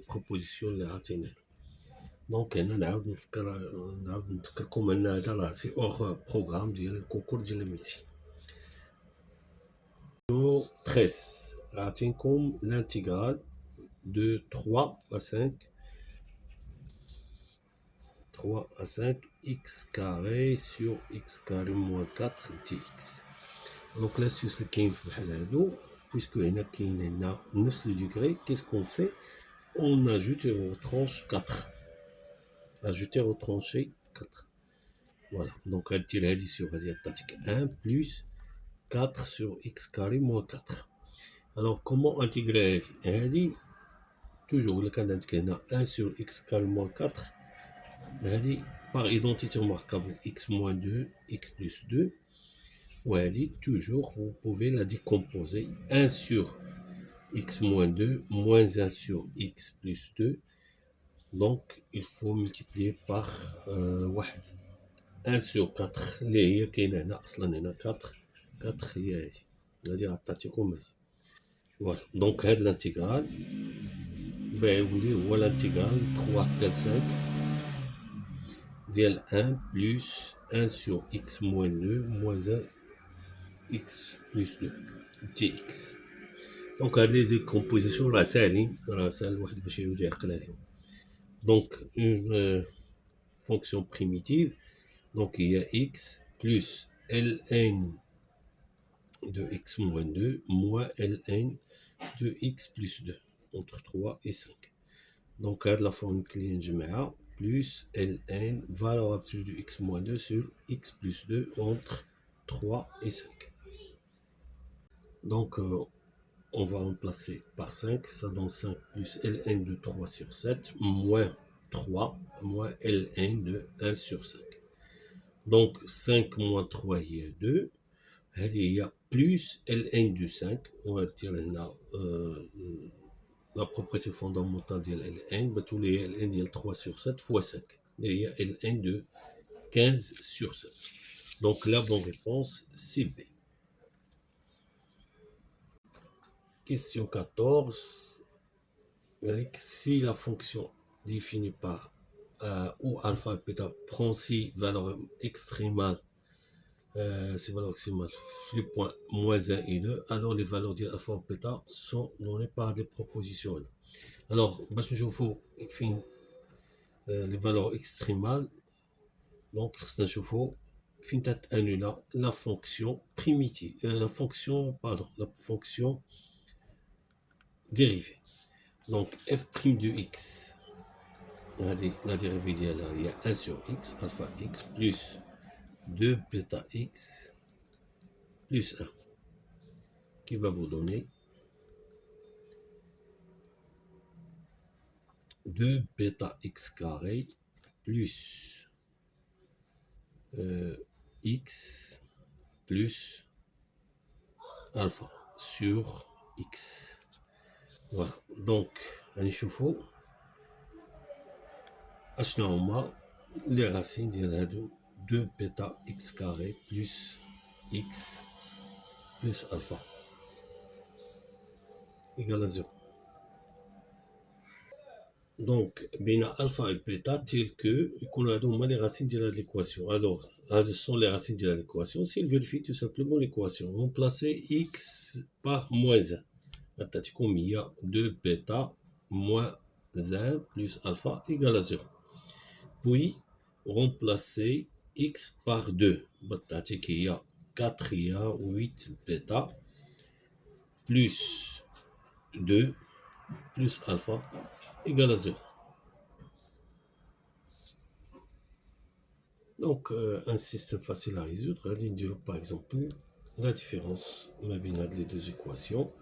بروبوزيسيون اللي عطينا. دونك هنا نعاود نذكركم ان هذا راه سي اور بروغرام ديال الكونكور ديال الميديسين. 13 عطينكم l'intégral de 3 à 5 x carré sur x carré moins 4 dx. Donc l'astuce اللي كاين في بحال هادو puisque هنا كاين هنا نفس لو degré, qu'est-ce qu'on fait? On ajoute aux tranches 4. Ajouter aux tranchées 4. Voilà, donc غادير هادي sur هادي تعطيك 1 plus 4 sur x carré moins 4. Alors comment intégrer هادي؟ toujours le cas d'intégrer 1 sur x carré moins 4 هادي par identité remarquable x moins 2 x plus 2. وهادي toujours vous pouvez la décomposer 1 sur x moins 2 moins 1 sur x plus 2. Donc il faut multiplier par 1 sur 4 اللي هي كاينه هنا اصلا هنا 4 هي هادي غادي عطاتيكم هادي. فوالا دونك هاد الانتيغرال يولي هو الانتيغرال 3 حتى 5 ديال 1 بلس 1 sur x moins 2 moins 1 x plus 2 dx. دونك هاد لي ديكومبوزيسيون راه ساهلين، راه ساهل الواحد باش يولي يعقل عليهم. دونك اون فونكسيون بريميتيف donc il y a x plus ln de x moins 2 moins ln de x plus 2 entre 3 et 5. Donc à la forme que plus ln valeur absolue de x moins 2 sur x plus 2 entre 3 et 5. Donc on va remplacer par 5, ça donne 5 plus ln de 3 sur 7 moins 3 moins ln de 1 sur 5. Donc 5 moins 3 il y a 2. Il y a plus ln de 5. On va dire la propriété fondamentale de ln. Tous les ln il y a 3 sur 7 fois 5. Il y a ln de 15 sur 7. Donc la bonne réponse c'est B. Question 14. Si la fonction définie par ou alpha et bêta prend si valeur extrémale, ces valeurs maximales, les points moins 1 et 2, alors les valeurs d'alpha et bêta sont données par des propositions. Alors, je vous les valeurs extrémales. Donc, je vous la fonction primitive, la fonction dérivée. Donc, f' de x, la dérivée il y a 1 sur x, alpha x, plus 2 bêta x, plus 1, qui va vous donner 2 bêta x carré, plus x, plus alpha, sur x. Voilà, donc نشوفوا اشنا هما لي راسين ديال هادو 2 بيتا x كاري بلس x بلس الفا égal à 0. Donc, بين alpha et bêta tel que يكونوا هادو هما les racines ديال هاد l'équation. Alors, ce sont les racines de l'équation. S'il vérifie tout simplement l'équation, remplacer x par moins 1. غتعطيكم هي 2 bêta moins 1 plus alpha égale à 0. Puis, remplacer x par 2. غتعطيك هي 4 8 bêta plus 2 plus alpha égale à 0. Donc, un système facile à résoudre. Par exemple, la différence entre les deux équations.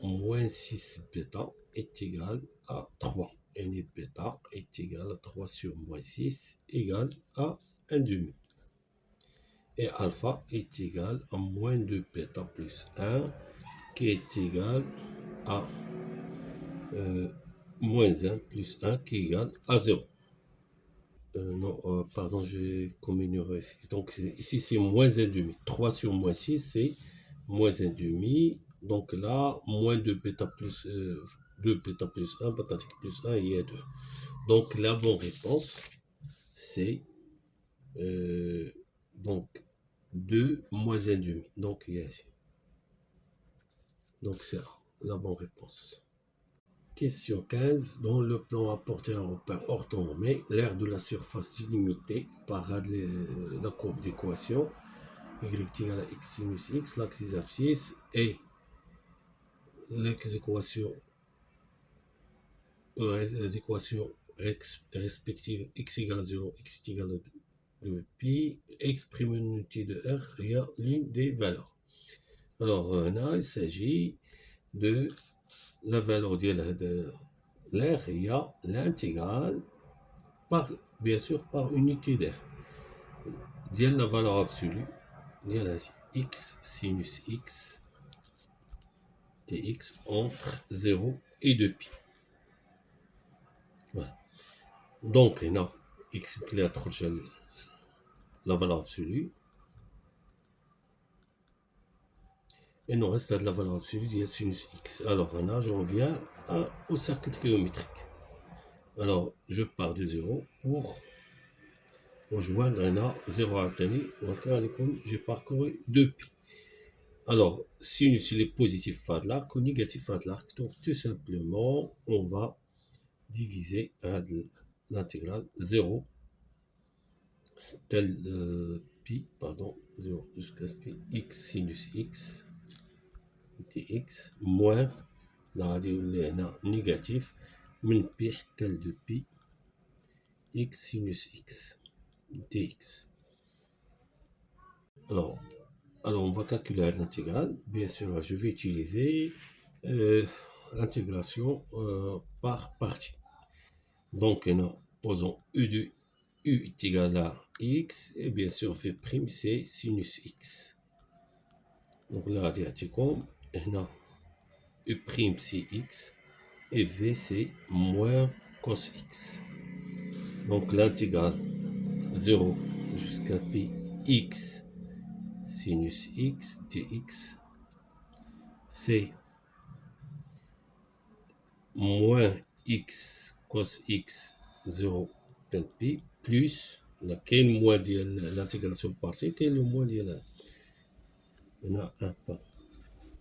Moins 6 bêta est égal à 3. Et bêta est égal à 3 sur moins 6 égale à 1 demi. Et alpha est égal à moins 2 bêta plus 1 qui est égal à moins 1 plus 1 qui est égal à 0. Non, pardon, j'ai commis une erreur ici. Donc ici c'est moins 1 demi. 3 sur moins 6 c'est moins 1 demi. Donc là, moins 2 bêta plus 2 bêta plus 1, pathétique plus 1 et 2. Donc la bonne réponse c'est donc 2 moins 1 demi. Donc il y a ici. Donc c'est la bonne réponse. Question 15. Dans le plan apporté un repère orthonormé, l'aire de la surface délimitée par la courbe d'équation y égale à x sinus x, l'axe des abscisses et l'équation respective x égale à 0, x égale à 2 pi, exprime une unité de r, il y a l'une des valeurs. Alors là, il s'agit de la valeur de l'air, il y a l'intégrale par, bien sûr, par unité d'air. Dial la valeur absolue, dial x sinus x dx entre 0 et 2 pi. Voilà. Donc, on a x clé à la valeur absolue. Et nous reste de la valeur absolue de sinus x. Alors, là, je reviens au cercle trigonométrique. Alors, je pars de 0 pour rejoindre 0 à obtenir. J'ai parcouru 2 pi. Alors, sinus il est positif face de l'arc ou négatif face de l'arc. Donc, tout simplement, on va diviser l'intégrale 0 tel pi, pardon, 0 jusqu'à pi, x sinus x dx moins la radio négatif min pi tel de pi x sinus x dx. Alors on va calculer l'intégrale. Bien sûr, je vais utiliser intégration par partie. Donc, nous posons u de u est égal à x et bien sûr v' c'est sinus x. Donc là, comme u' c'est x et v c'est moins cos x. Donc l'intégrale 0 jusqu'à pi x sinus x dx c'est moins x cos x 0 tel pi plus laquelle moins de l'intégration partielle, quel est le moins de la on a 1 pas.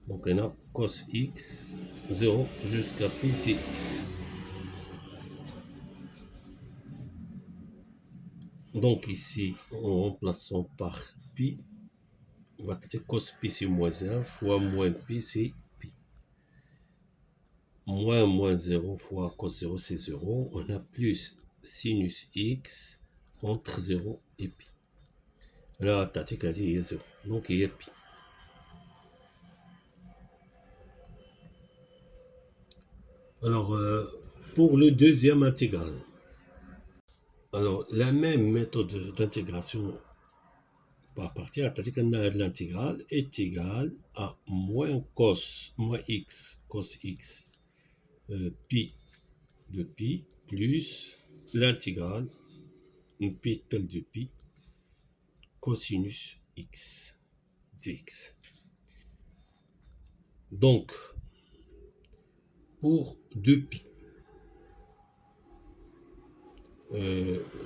Donc on a cos x 0 jusqu'à pi dx. Donc ici en remplaçant par pi, on va traiter cos pi c'est moins 1 fois moins pi c'est pi. Moins 0 fois cos 0 c'est 0. On a plus sinus x entre 0 et pi. Là, tatique a dit il y a 0. Donc il y a pi. Alors, pour le deuxième intégral, alors la même méthode d'intégration par partir, c'est-à-dire que l'intégrale est égale à moins cos, moins x, cos x, pi de pi, plus l'intégrale, pi tel de pi, cosinus x dx. Donc, pour 2pi,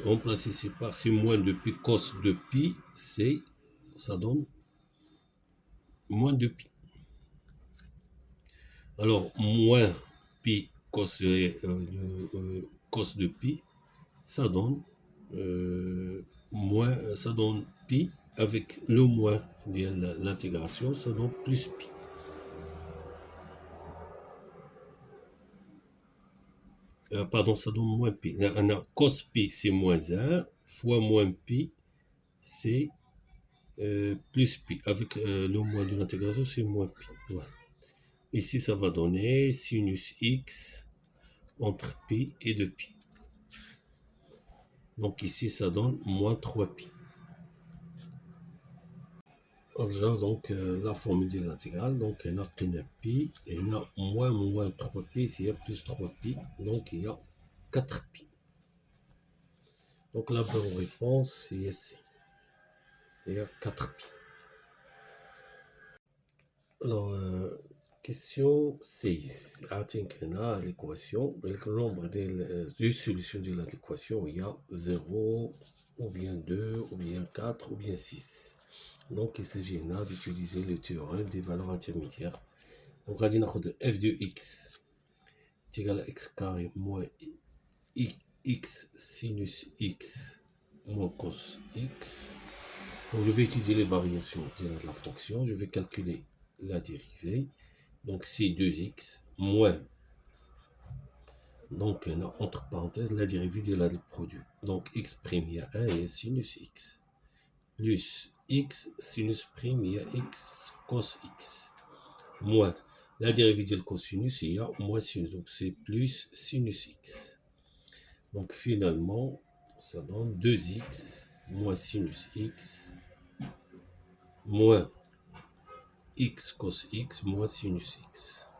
remplacer ici par c'est moins de pi, cos de pi, c'est, ça donne moins de pi. Alors, moins pi cos, cos de pi, ça donne ça donne pi avec le moins de l'intégration, ça donne plus pi. Pardon, ça donne moins pi. Cos pi, c'est moins 1, fois moins pi, c'est plus pi. Avec le moins de l'intégration, c'est moins pi. Voilà. Ici, ça va donner sinus x entre pi et 2pi. Donc ici, ça donne moins 3pi. Alors, donc, la formule de l'intégrale, donc, il y a pi, et il y a moins 3pi, il y a plus 3pi, donc il y a 4pi. Donc la bonne réponse, c'est C. Il y a 4pi. Alors, question 6. À l'équation, le nombre de solutions de l'équation, il y a 0, ou bien 2, ou bien 4, ou bien 6. Donc, il s'agit là d'utiliser le théorème des valeurs intermédiaires. Donc, on va dire que f de x est égal à x carré moins x sinus x moins cos x. Donc, je vais étudier les variations de la fonction. Je vais calculer la dérivée. Donc, c'est 2x moins. Donc, entre parenthèses, la dérivée de la produit. Donc, x', il y a 1 et sinus x. Plus x sinus prime, il y a x cos x. Moins la dérivée de cosinus, il y a moins sinus. Donc, c'est plus sinus x. Donc, finalement, ça donne 2x moins sinus x moins x cos x moins sinus x.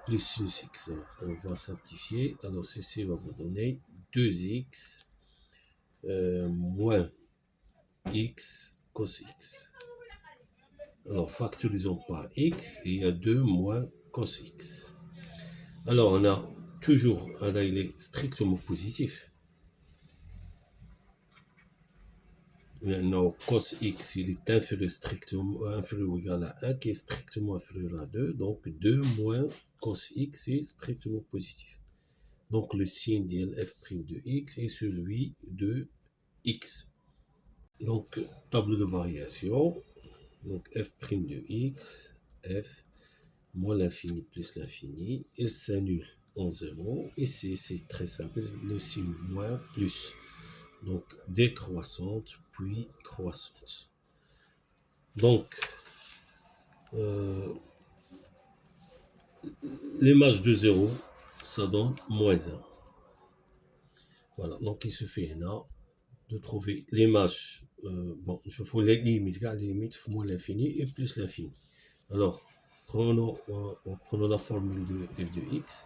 Plus sinus x. Alors, on va simplifier. Alors, ceci va vous donner 2x moins x cos x. Alors, factorisons par x, et il y a 2 moins cos x. Alors, on a toujours, là, il est strictement positif. Maintenant, cos x, il est inférieur ou égal à 1, qui est strictement inférieur à 2. Donc, 2 moins cos x est strictement positif. Donc, le signe de f' de x est celui de x. Donc, tableau de variation. Donc, f' de x, f, moins l'infini plus l'infini, il s'annule en 0. Ici, c'est très simple, le signe moins plus. Donc, décroissante, puis croissante. Donc, l'image de 0, ça donne moins 1. Voilà, donc il suffit là de trouver l'image. Bon, il faut les limites, il faut moins l'infini et plus l'infini. Alors, prenons la formule de f de x.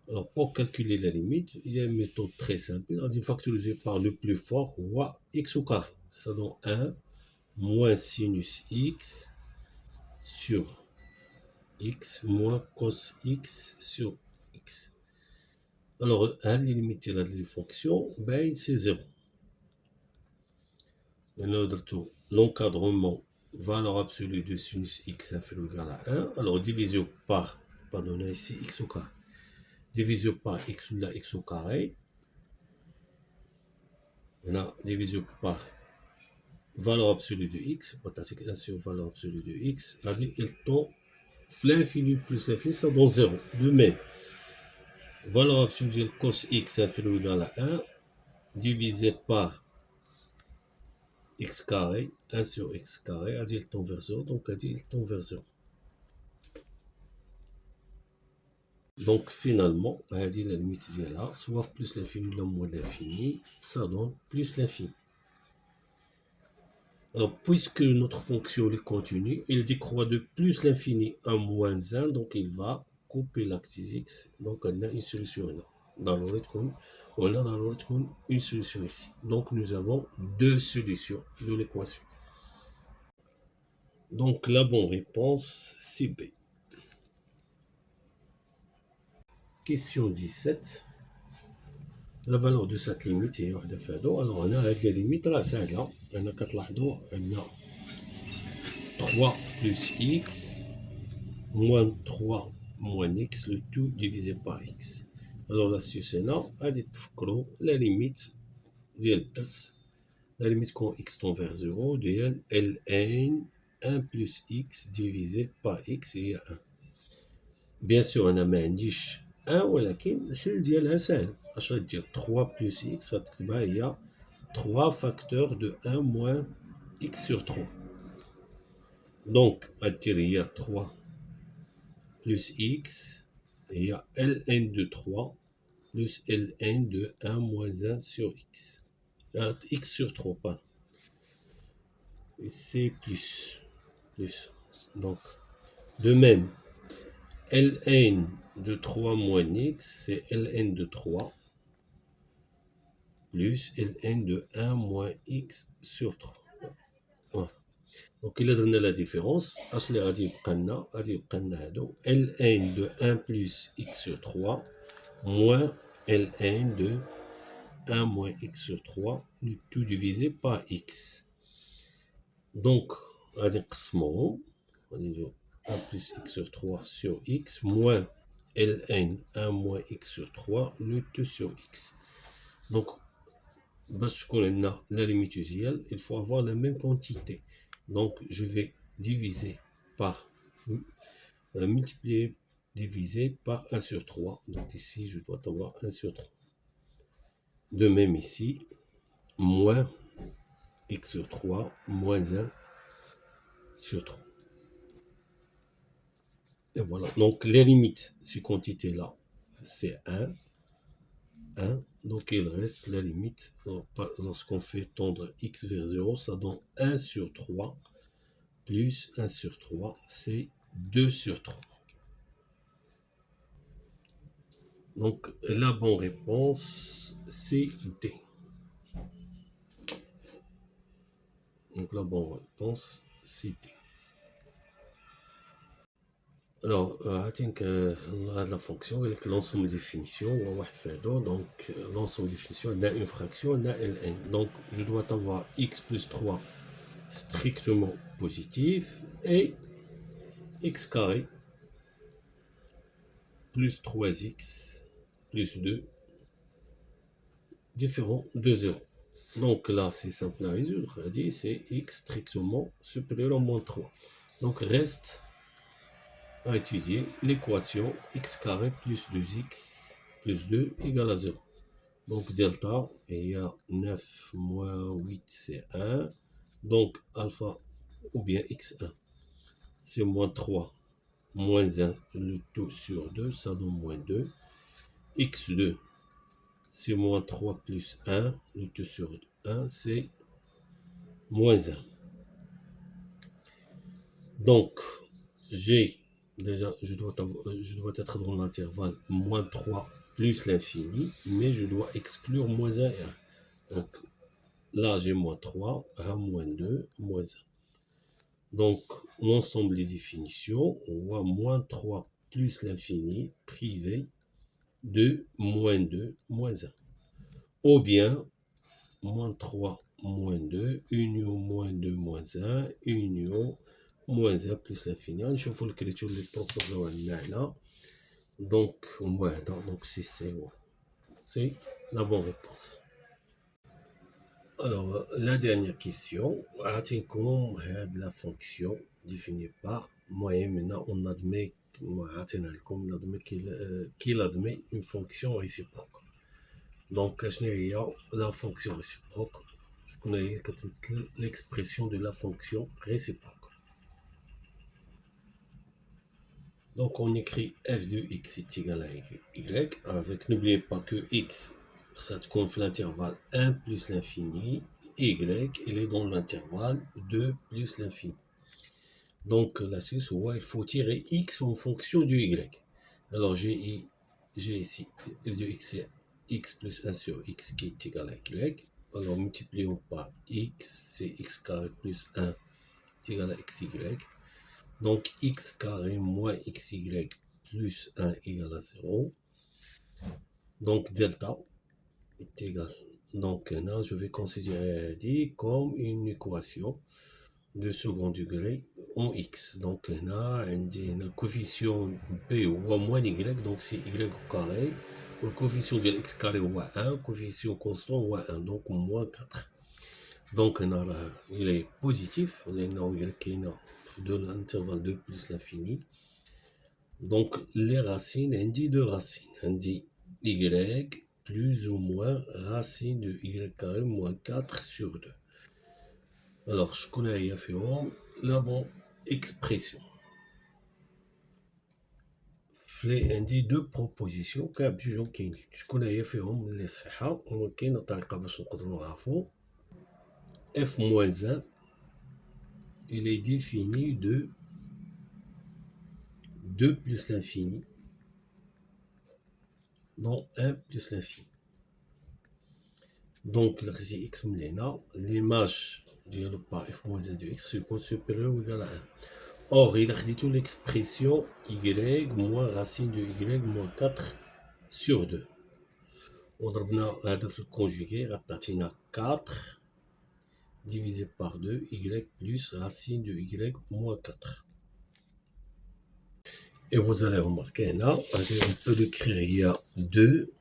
Alors, pour calculer la limite, il y a une méthode très simple. On dit factoriser par le plus fort, fois x au carré. Ça donne 1 moins sinus x sur x moins cos x sur x. Alors, 1, les limites de la fonction, ben, c'est 0. Maintenant, l'encadrement, valeur absolue de sinus x inférieur ou égal à 1. Alors, division par, pardon, ici, x au carré. Division par x ou la x au carré. Maintenant, division par valeur absolue de x, c'est-à-dire 1 sur valeur absolue de x, c'est-à-dire il tombe l'infini plus l'infini, ça donne 0. De même, valeur absolue de cos x inférieur ou égal à 1, divisé par x carré, 1 sur x carré, a dit il tombe vers 0, donc a dit il tombe vers 0. Donc finalement, la limite là, soit plus l'infini, le moins l'infini, ça donne plus l'infini. Alors, puisque notre fonction est continue, il décroît de plus l'infini à moins 1, donc il va couper l'axe x. Donc on a une solution là. Dans l'algorithme, on a dans l'algorithme une solution ici. Donc nous avons deux solutions de l'équation. Donc la bonne réponse, c'est B. Question 17. La valeur de cette limite هي واحدة في هادو. Alors هنا هاد ليميت راه ساهلة. هنا كتلاحظوا عندنا 3 plus x moins 3 moins x, le tout divisé par x. Alors l'astuce هنا غادي تفكروا la limite ديال الدرس. La limite quand x tend vers 0 ديال ln 1 plus x divisé par x هي 1. Bien sûr انا ما عنديش 1 ولكن الحل ديالها سهل. اش غدير 3 plus x غتكتبها هي 3 facteurs de 1 moins x sur 3. Donc غدير هي 3 plus x et il y a ln de 3 plus ln de 1 moins 1 sur x. X sur 3, pas. Et c'est plus. Donc, de même, ln de 3 moins x, c'est ln de 3 plus ln de 1 moins x sur 3. Voilà. Donc, il a donné la différence. Asli غادي يبقى لنا هادو ln de 1 plus x sur 3 moins ln de 1 moins x sur 3, le tout divisé par x. Donc, on va نقسموهم. On va dire 1 plus x sur 3 sur x moins ln 1 moins x sur 3, le tout sur x. Donc, باش تكون عندنا la limite usuelle, il faut avoir la même quantité. Donc, je vais diviser par multiplier, diviser par 1 sur 3. Donc ici, je dois avoir 1 sur 3. De même ici, moins x sur 3, moins 1 sur 3. Et voilà. Donc les limites, ces quantités-là, c'est 1. Donc il reste la limite. Lorsqu'on fait tendre x vers 0, ça donne 1 sur 3 plus 1 sur 3, c'est 2 sur 3. Donc la bonne réponse, c'est D. Donc la bonne réponse, c'est D. Alors, la fonction avec l'ensemble des définitions, donc l'ensemble des définitions, on a une fraction, on a ln. Donc, je dois avoir x plus 3 strictement positif et x carré plus 3x plus 2 différent de 0. Donc là, c'est simple à résoudre. C'est x strictement supérieur à moins 3. Donc, reste à étudier l'équation x carré plus 2x plus 2 égale à 0. Donc delta, il y a 9 moins 8, c'est 1. Donc alpha, ou bien x1, c'est moins 3, moins 1, le tout sur 2, ça donne moins 2. x2, c'est moins 3 plus 1, le tout sur 1, c'est moins 1. Donc, j'ai déjà, je dois être dans l'intervalle moins 3 plus l'infini, mais je dois exclure moins 1 et 1. Donc, là, j'ai moins 3, 1, moins 2, moins 1. Donc, l'ensemble des définitions, on voit moins 3 plus l'infini privé de moins 2, moins 1. Ou bien, moins 3, moins 2, union moins 2, moins 1, union moins 1 plus l'infini. نشوفوا الكريتور اللي بروبوزاو لنا هنا. Donc, donc c'est la bonne réponse. Alors, la dernière question, la fonction définie par moyen. Maintenant, on admet qu'il admet une fonction réciproque. Donc, la fonction réciproque, je connais l'expression de la fonction réciproque. Donc on écrit f de x est égal à y, avec, n'oubliez pas que x, ça te compte l'intervalle 1 plus l'infini, y, il est dans l'intervalle 2 plus l'infini. Donc l'astuce, il faut tirer x en fonction du y. Alors j'ai ici f de x, c'est x plus 1 sur x qui est égal à y. Alors multiplions par x, c'est x carré plus 1 est égal à xy. Donc x carré moins xy plus 1 égale à 0. Donc delta est égal. Donc là, je vais considérer d comme une équation de second degré en x. Donc là, le coefficient p ou moins y, donc c'est y au carré. Le coefficient de x carré ou 1, coefficient constant ou 1, donc moins 4. Donc là, il est positif, y de l'intervalle 2 plus l'infini. Donc les racines, on dit deux racines, on dit y plus ou moins racine de y carré moins 4 sur 2. Alors je connais la bonne expression. On dit deux propositions كابجوجهم كاينين. شكون هي فيهم اللي صحيحه وكاينه طريقه باش نقدروا نعرفوا. f-1 il est défini de 2 plus l'infini dans 1 plus l'infini. Donc, le x l'image du par f-1 de x est supérieur ou égal à 1. Or, il a dit l'expression y moins racine de y moins 4 sur 2. On a le conjugué, on a 4 divisé par 2, y plus racine de y moins 4. Et vous allez remarquer là, on peut l'écrire, il y a 2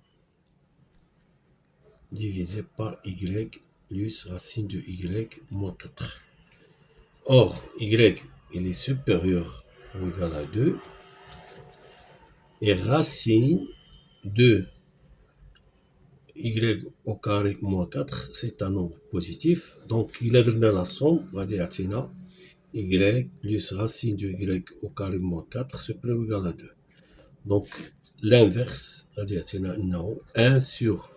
divisé par y plus racine de y moins 4. Or, y, il est supérieur ou égal à 2. Et racine de y au carré moins 4, c'est un nombre positif. Donc, il a donné la somme, on va dire y plus racine de y au carré moins 4 supérieur ou égal à 2. Donc, l'inverse, on va dire 1 sur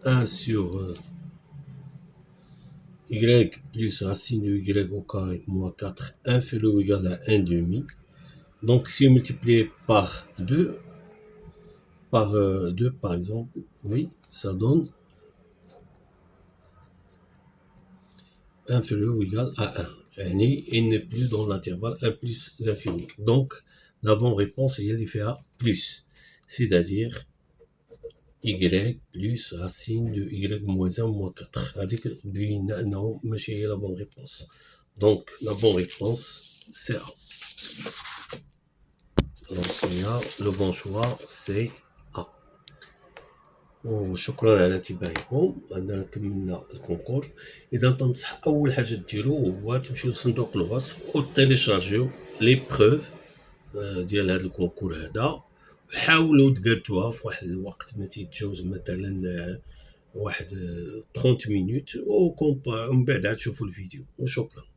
1 sur y plus racine de y au carré moins 4 inférieur ou égal à 1 demi. Donc, si on multiplie par 2, par exemple, oui, ça donne inférieur ou égal à 1. Il n'est plus dans l'intervalle 1 plus l'infini. Donc, la bonne réponse est l'IFA plus, c'est-à-dire y plus racine de y moins 1 moins 4. C'est-à-dire que non, mais c'est la bonne réponse. Donc, la bonne réponse, c'est A. Donc, le bon choix, c'est A. وشكرا على انتباهكم. انا كملنا الكونكور. اذا تنصح اول حاجه ديروا هو تمشيو لصندوق الوصف وتيليشارجيو لي بروف ديال هذا الكونكور هذا، وحاولوا تقادوها في واحد الوقت ما تيتجاوز مثلا واحد 30 مينوت ومن بعد عاد تشوفوا الفيديو. وشكرا.